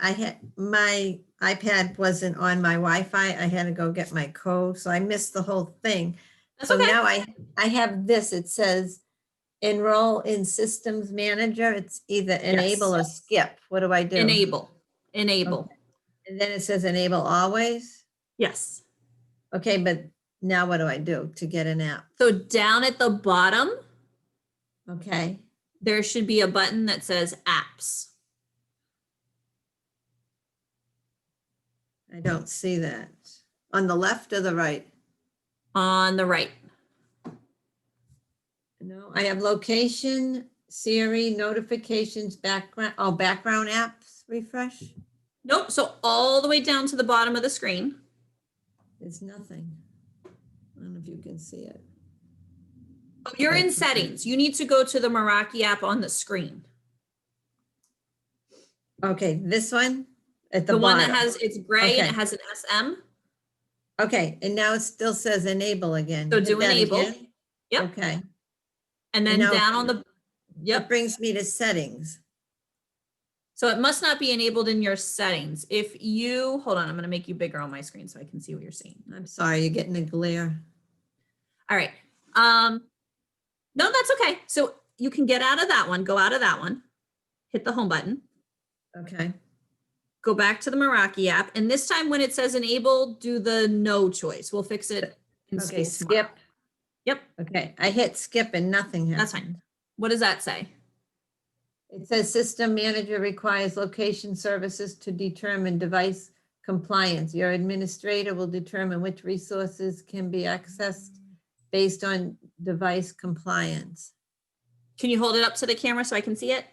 my iPad wasn't on my Wi-Fi. I had to go get my code, so I missed the whole thing. That's So okay. now I have this. It says enroll in systems manager. It's either enable or skip. What do I do? Enable. Okay. And then it says enable always. Yes. Okay, but now what do I do to get an app? So down at the bottom, Okay. there should be a button that says apps. I don't see that. On the left or the right? On the right. No, I have location, Siri, notifications, background, background apps, refresh. Nope. So all the way down to the bottom of the screen. There's nothing. I don't know if you can see it. Oh, you're in settings. You need to go to the Meraki app on the screen. Okay, this one at The the one bottom. that has, it's gray and Okay. it has an SM. Okay, and now it still says enable again. So Hit do that enable. again. Yep. Okay, And then now- down on the, it yep. brings me to settings. So it must not be enabled in your settings. If you, hold on, I'm going to make you bigger on my screen so I can see what you're seeing. I'm sorry, you're getting a glare. All right. No, that's okay. So you can get out of that one, go out of that one, hit the home button, Okay, go back to the Meraki app. And this time when it says enable, do the no choice. We'll fix it in okay, school tomorrow. skip. Yep, Okay, I hit skip and nothing happened. that's fine. What does that say? It says system manager requires location services to determine device compliance. Your administrator will determine which resources can be accessed based on device compliance. Can you hold it up to the camera so I can see it?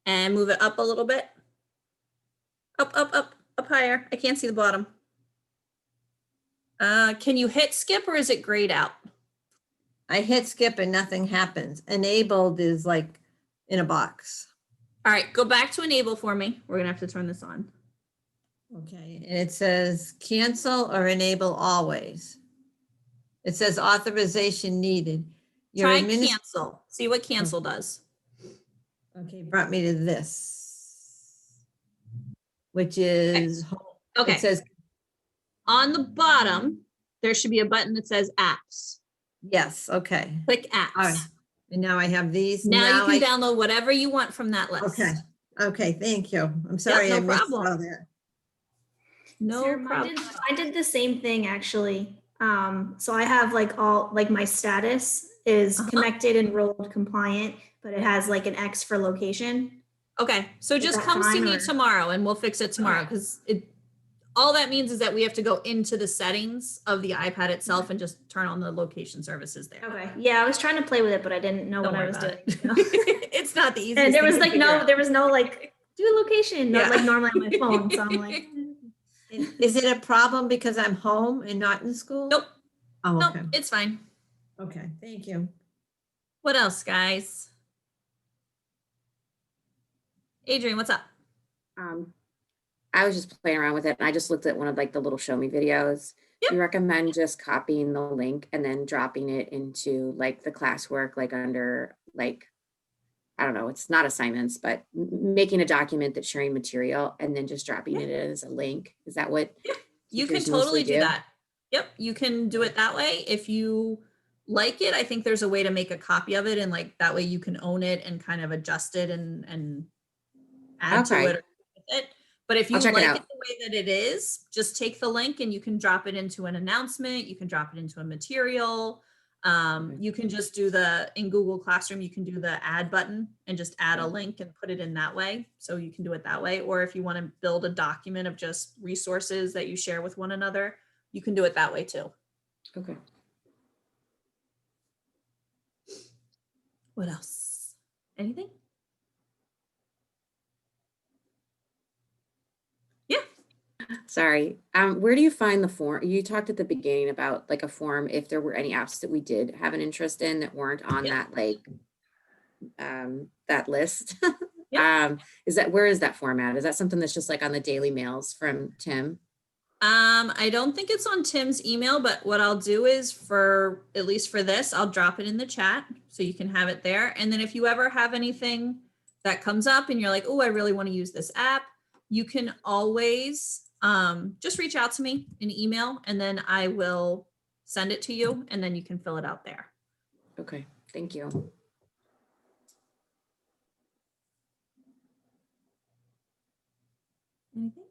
And move it up a little bit. Up, up, up, up higher. I can't see the bottom. Can you hit skip or is it grayed out? I hit skip and nothing happens. Enabled is like in a box. All right, go back to enable for me. We're gonna have to turn this on. Okay, and it says cancel or enable always. It says authorization needed. Your Try adminis- cancel. See what cancel does. Okay, brought me to this, which is, it Okay, says, on the bottom, there should be a button that says apps. yes, okay. Click All right. apps. And now I have these. Now you can I- download whatever you want from that list. Okay, okay, thank you. I'm sorry no I missed problem. all that. No Sarah, problem. I did the same thing actually. So I have like all, like my status is Uh-huh. connected, enrolled, compliant, but it has like an X for location. Okay, so just that come see fine, me or- tomorrow and we'll fix it tomorrow Okay. because all that means is that we have to go into the settings of the iPad itself and just turn on the location services there. Okay. Yeah, I was trying to play with it, but I didn't know Don't what I worry was about doing. it. It's not the easiest. And there thing was to like figure out. there was no like do location, Yeah. like normally on my phone. So I'm like, Is it a problem because I'm home and not in school? Nope. Oh, Nope, okay, it's fine. okay, thank you. What else, guys? Adrian, what's up? I was just playing around with it and I just looked at one of like the little show me videos. Yep. You recommend just copying the link and then dropping it into like the classwork, like under like, I don't know, it's not assignments, but making a document that's sharing material and then just dropping it as a link. Is that what? You can teachers mostly totally do that. Yep, you can do it that way. If you like it, I think there's a way to make a copy of it and like that way you can own it and kind of adjust it and add to Okay. it or with it. But if you I'll like check it it out. the way that it is, just take the link and you can drop it into an announcement. You can drop it into a material. You can just do in Google Classroom, you can do the add button and just add a link and put it in that way. So you can do it that way. Or if you want to build a document of just resources that you share with one another, you can do it that way too. Okay. What else? Anything? Yeah. Sorry. Where do you find the form? You talked at the beginning about like a form if there were any apps that we did have an interest in that weren't on Yeah. that like that list. Yeah. Where is that format? Is that something that's just like on the daily mails from Tim? I don't think it's on Tim's email, but what I'll do is at least for this, I'll drop it in the chat so you can have it there. And then if you ever have anything that comes up and you're like, oh, I really want to use this app, you can always just reach out to me in email and then I will send it to you and then you can fill it out there. Okay, thank you. Anything?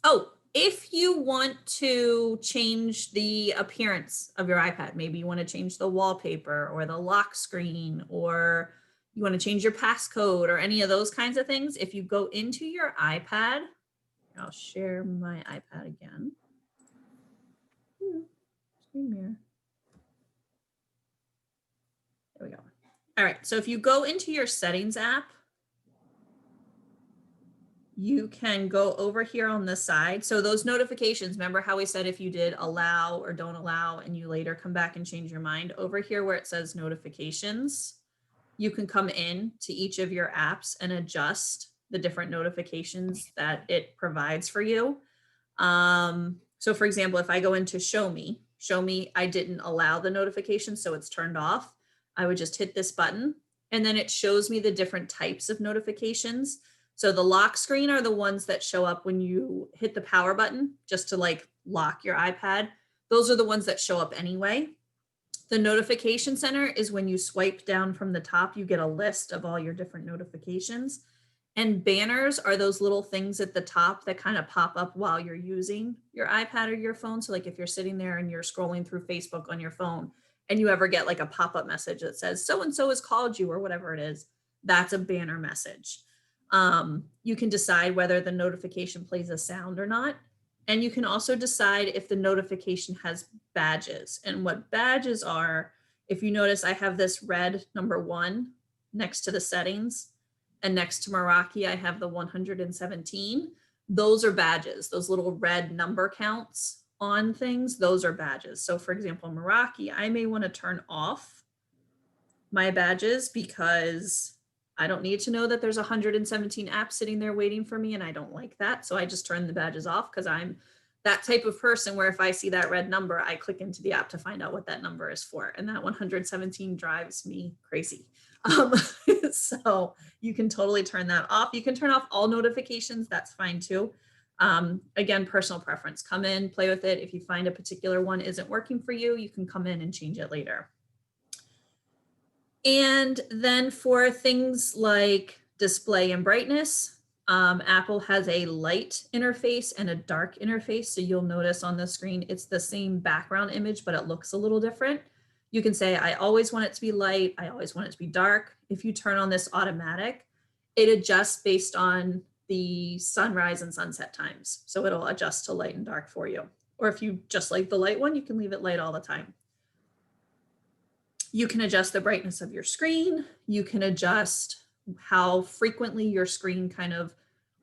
Oh, if you want to change the appearance of your iPad, maybe you want to change the wallpaper or the lock screen, or you want to change your passcode or any of those kinds of things. If you go into your iPad, I'll share my iPad again. Screen mirror. There we go. All right, so if you go into your settings app, you can go over here on the side. So those notifications, remember how we said if you did allow or don't allow and you later come back and change your mind, over here where it says notifications, you can come in to each of your apps and adjust the different notifications that it provides for you. So for example, if I go into show me, I didn't allow the notification, so it's turned off. I would just hit this button and then it shows me the different types of notifications. So the lock screen are the ones that show up when you hit the power button just to like lock your iPad. Those are the ones that show up anyway. The notification center is when you swipe down from the top, you get a list of all your different notifications. And banners are those little things at the top that kind of pop up while you're using your iPad or your phone. So like if you're sitting there and you're scrolling through Facebook on your phone and you ever get like a pop-up message that says so-and-so has called you or whatever it is, that's a banner message. You can decide whether the notification plays a sound or not. And you can also decide if the notification has badges. And what badges are, if you notice, I have this red number 1 next to the settings. And next to Meraki, I have the 117. Those are badges. Those little red number counts on things, those are badges. So for example, Meraki, I may want to turn off my badges because I don't need to know that there's 117 apps sitting there waiting for me and I don't like that. So I just turn the badges off because I'm that type of person where if I see that red number, I click into the app to find out what that number is for. And that 117 drives me crazy. Um, so you can totally turn that off. You can turn off all notifications. That's fine too. Again, personal preference. Come in, play with it. If you find a particular one isn't working for you, you can come in and change it later. And then for things like display and brightness, Apple has a light interface and a dark interface. So you'll notice on the screen, it's the same background image, but it looks a little different. You can say, I always want it to be light. I always want it to be dark. If you turn on this automatic, it adjusts based on the sunrise and sunset times. So it'll adjust to light and dark for you. Or if you just like the light one, you can leave it light all the time. You can adjust the brightness of your screen. You can adjust how frequently your screen kind of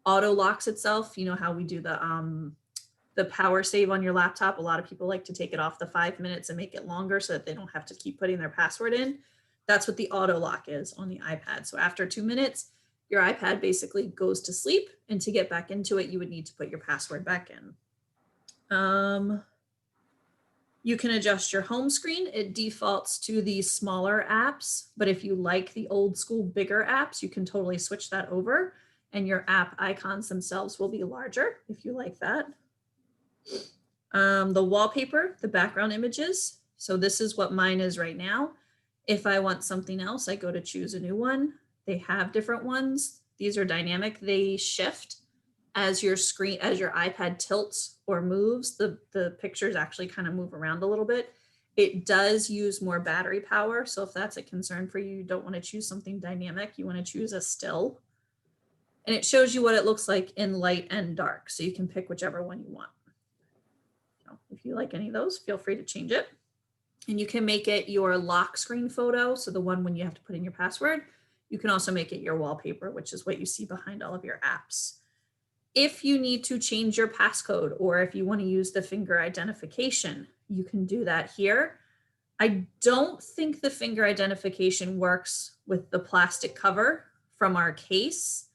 auto locks itself. You know how we do the power save on your laptop. A lot of people like to take it off the 5 minutes and make it longer so that they don't have to keep putting their password in. That's what the auto lock is on the iPad. So after 2 minutes, your iPad basically goes to sleep, and to get back into it, you would need to put your password back in. You can adjust your home screen. It defaults to the smaller apps, but if you like the old school bigger apps, you can totally switch that over, and your app icons themselves will be larger if you like that. The wallpaper, the background images. So this is what mine is right now. If I want something else, I go to choose a new one. They have different ones. These are dynamic. They shift as your screen, as your iPad tilts or moves, the pictures actually kind of move around a little bit. It does use more battery power. So if that's a concern for you, you don't want to choose something dynamic, you want to choose a still. And it shows you what it looks like in light and dark. So you can pick whichever one you want. So if you like any of those, feel free to change it. And you can make it your lock screen photo. So the one when you have to put in your password. You can also make it your wallpaper, which is what you see behind all of your apps. If you need to change your passcode, or if you want to use the finger identification, you can do that here. I don't think the finger identification works with the plastic cover from our case.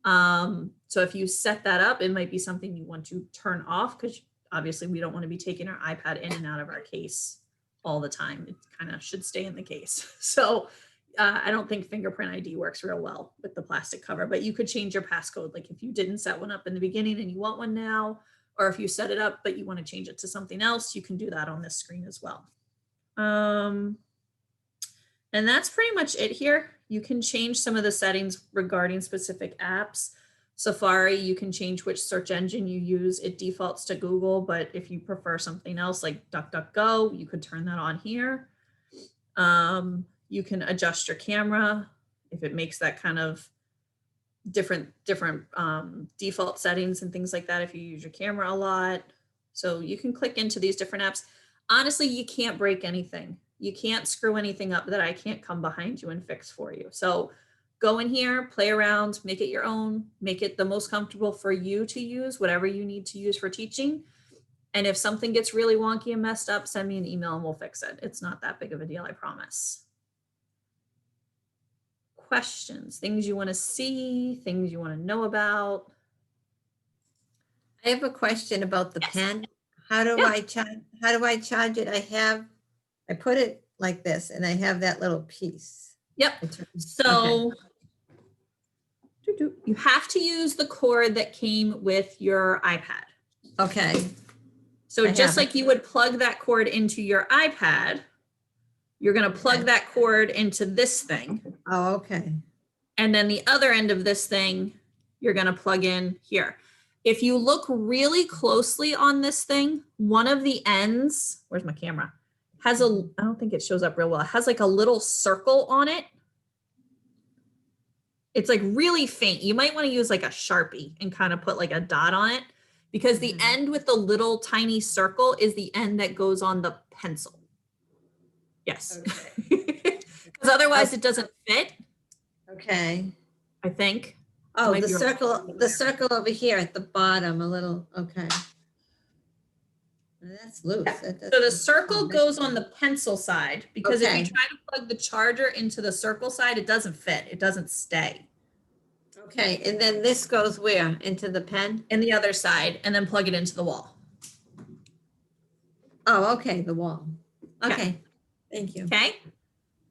So if you set that up, it might be something you want to turn off, because obviously we don't want to be taking our iPad in and out of our case all the time. It kind of should stay in the case. So I don't think fingerprint ID works real well with the plastic cover, but you could change your passcode. Like if you didn't set one up in the beginning and you want one now, or if you set it up, but you want to change it to something else, you can do that on this screen as well. And that's pretty much it here. You can change some of the settings regarding specific apps. Safari, you can change which search engine you use. It defaults to Google, but if you prefer something else like DuckDuckGo, you could turn that on here. You can adjust your camera if it makes that kind of different default settings and things like that if you use your camera a lot. So you can click into these different apps. Honestly, you can't break anything. You can't screw anything up that I can't come behind you and fix for you. So go in here, play around, make it your own, make it the most comfortable for you to use, whatever you need to use for teaching. And if something gets really wonky and messed up, send me an email and we'll fix it. It's not that big of a deal, I promise. Questions, things you want to see, things you want to know about? I have a question about the Yes. pen. How do Yeah. I charge it? I put it like this and I have that little piece. Yep. So you have to use the cord that came with your iPad. Okay. So I just have it. like you would plug that cord into your iPad, you're going to plug Okay. that cord into this thing. Oh, okay. And then the other end of this thing, you're going to plug in here. If you look really closely on this thing, one of the ends, where's my camera? Has a, I don't think it shows up real well. It has like a little circle on it. It's like really faint. You might want to use like a Sharpie and kind of put like a dot on it, because the end with the little tiny circle is the end that goes on the pencil. Yes. Because otherwise it doesn't fit, Okay. I think. Oh, might the be right. circle over here at the bottom, a little, okay. That's loose. So the circle goes on the pencil side, because if Okay. you try to plug the charger into the circle side, it doesn't fit. It doesn't stay. Okay, and then this goes where? Into the pen? And the other side, and then plug it into the wall. Oh, okay, the wall. Yeah. Okay, thank you. Okay?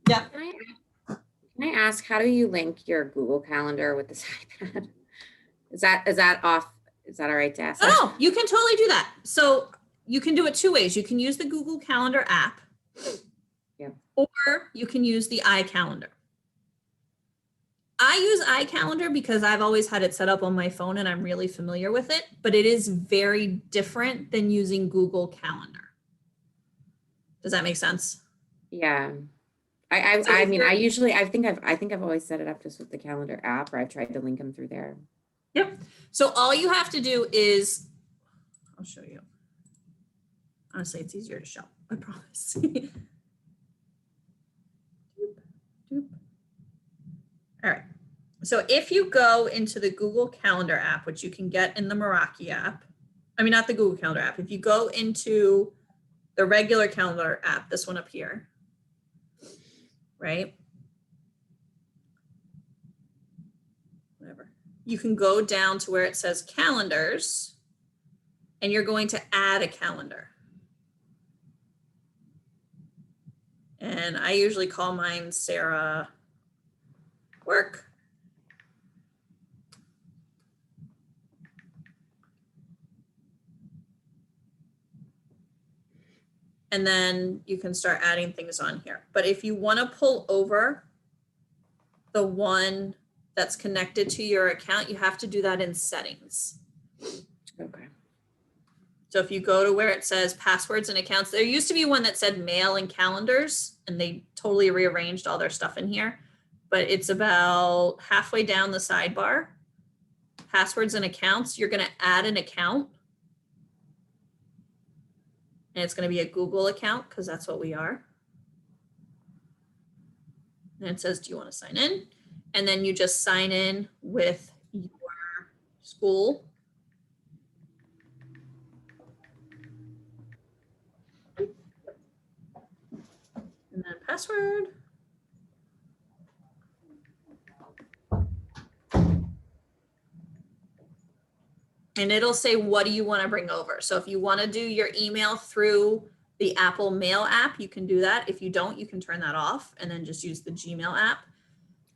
Can Can I ask, how do you link your Google Calendar with this iPad? Is that off? Is that all right to ask? No, no, you can totally do that. So you can do it two ways. You can use the Google Calendar app. Yeah. Or you can use the iCalendar. I use iCalendar because I've always had it set up on my phone and I'm really familiar with it, but it is very different than using Google Calendar. Does that make sense? Yeah. So I if mean, you're- I think I've always set it up just with the calendar app, or I've tried to link them through there. Yep. So all you have to do is, I'll show you. Honestly, it's easier to show, I promise. Doop, doop. All right. So if you go into the Google Calendar app, which you can get in the Meraki app, I mean, not the Google Calendar app. If you go into the regular calendar app, this one up here, right? Whatever. You can go down to where it says calendars and you're going to add a calendar. And I usually call mine Sarah Work. And then you can start adding things on here. But if you want to pull over the one that's connected to your account, you have to do that in settings. Okay. So if you go to where it says passwords and accounts, there used to be one that said mail and calendars, and they totally rearranged all their stuff in here. But it's about halfway down the sidebar. Passwords and accounts, you're going to add an account. And it's going to be a Google account because that's what we are. And it says, do you want to sign in? And then you just sign in with your school. And then password. And it'll say, what do you want to bring over? So if you want to do your email through the Apple Mail app, you can do that. If you don't, you can turn that off and then just use the Gmail app.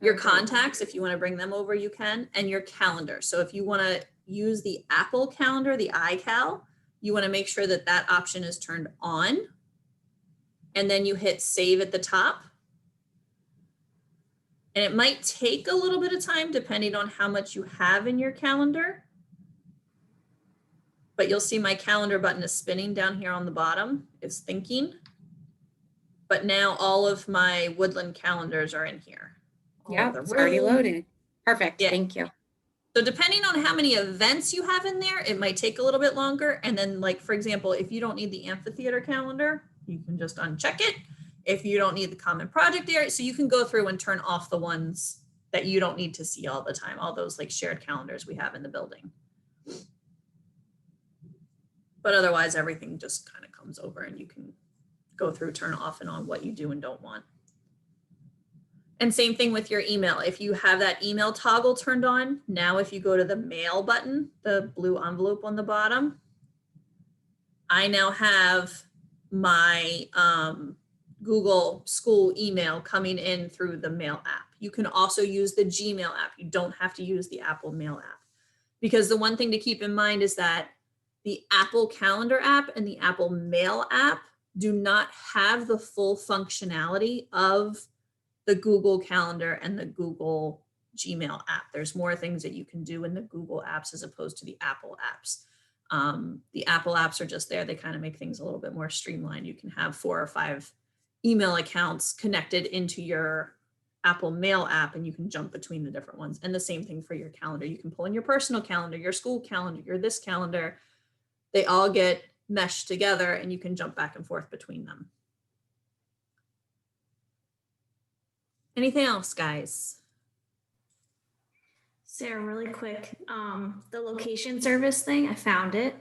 Your Okay. contacts, if you want to bring them over, you can, and your calendar. So if you want to use the Apple calendar, the iCal, you want to make sure that that option is turned on. And then you hit save at the top. And it might take a little bit of time depending on how much you have in your calendar. But you'll see my calendar button is spinning down here on the bottom. It's thinking. But now all of my Woodland calendars are in here. All Yeah, of the it's already room. loaded. Perfect. Yeah. Thank you. So depending on how many events you have in there, it might take a little bit longer. And then, like, for example, if you don't need the amphitheater calendar, you can just uncheck it. If you don't need the common project area, so you can go through and turn off the ones that you don't need to see all the time, all those like shared calendars we have in the building. But otherwise, everything just kind of comes over and you can go through, turn off and on what you do and don't want. And same thing with your email. If you have that email toggle turned on, now if you go to the mail button, the blue envelope on the bottom, I now have my Google school email coming in through the mail app. You can also use the Gmail app. You don't have to use the Apple Mail app. Because the one thing to keep in mind is that the Apple Calendar app and the Apple Mail app do not have the full functionality of the Google Calendar and the Google Gmail app. There's more things that you can do in the Google apps as opposed to the Apple apps. The Apple apps are just there. They kind of make things a little bit more streamlined. You can have 4 or 5 email accounts connected into your Apple Mail app and you can jump between the different ones. And the same thing for your calendar. You can pull in your personal calendar, your school calendar, your this calendar. They all get meshed together and you can jump back and forth between them. Anything else, guys? Sarah, really quick, the location service thing, I found it,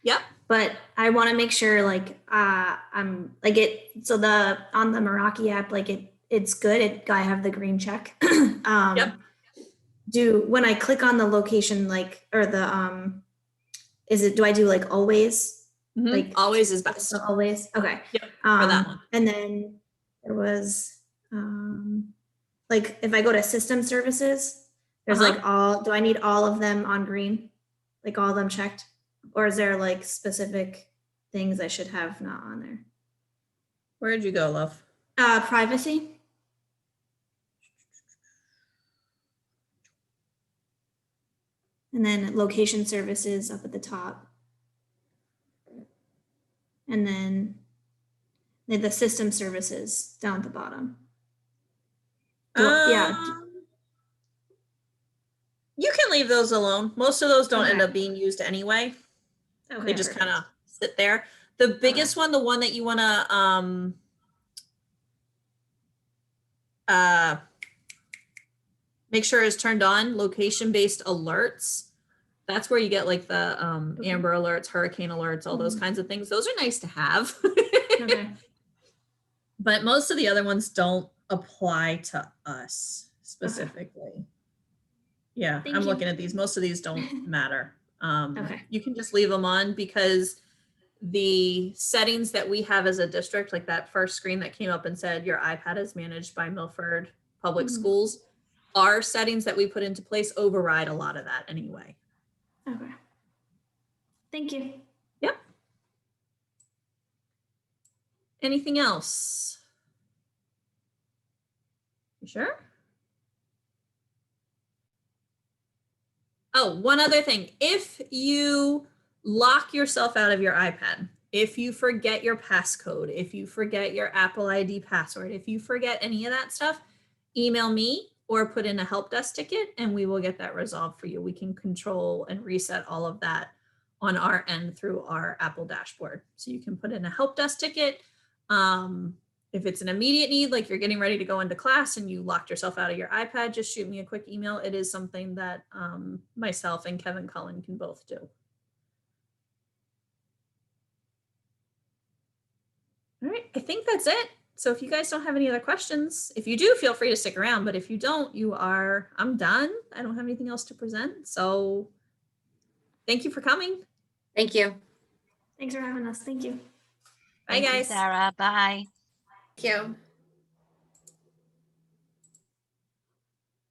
Yep. but I want to make sure like I'm like it. So on the Meraki app, like it's good. I have the green check. Yep. When I click on the location, like, or the do I do like always? Mhm. Like Always is best. So always. Okay. Yep, for that one. And then there was like if I go to system services, there's Uh-huh. like do I need all of them on green? Like all of them checked? Or is there like specific things I should have not on there? Where'd you go, love? Privacy. And then location services up at the top. And then the system services down at the bottom. Yeah. You can leave those alone. Most of those don't end Okay. up being used anyway. Okay. They just perfect. kind of sit there. The biggest one, the one that you want to make sure is turned on, location-based alerts. That's where you get like the Okay. Amber alerts, hurricane alerts, all those Mhm. kinds of things. Those are nice to have. Okay. But most of the other ones don't apply to us specifically. Yeah, Thank I'm you. looking at these. Most of these don't matter. Okay. You can just leave them on because the settings that we have as a district, like that first screen that came up and said your iPad is managed by Milford Public Mhm. Schools, our settings that we put into place override a lot of that anyway. Okay. Thank you. Yep. Anything else? You sure? Oh, one other thing. If you lock yourself out of your iPad, if you forget your passcode, if you forget your Apple ID password, if you forget any of that stuff, email me or put in a help desk ticket and we will get that resolved for you. We can control and reset all of that on our end through our Apple dashboard. So you can put in a help desk ticket. If it's an immediate need, like you're getting ready to go into class and you locked yourself out of your iPad, just shoot me a quick email. It is something that myself and Kevin Cullen can both do. All right, I think that's it. So if you guys don't have any other questions, if you do, feel free to stick around. But if you don't, I'm done. I don't have anything else to present. So thank you for coming. Thank you. Thanks for having us. Thank you. Bye, Thank you, guys. Sarah. Bye. Thank you.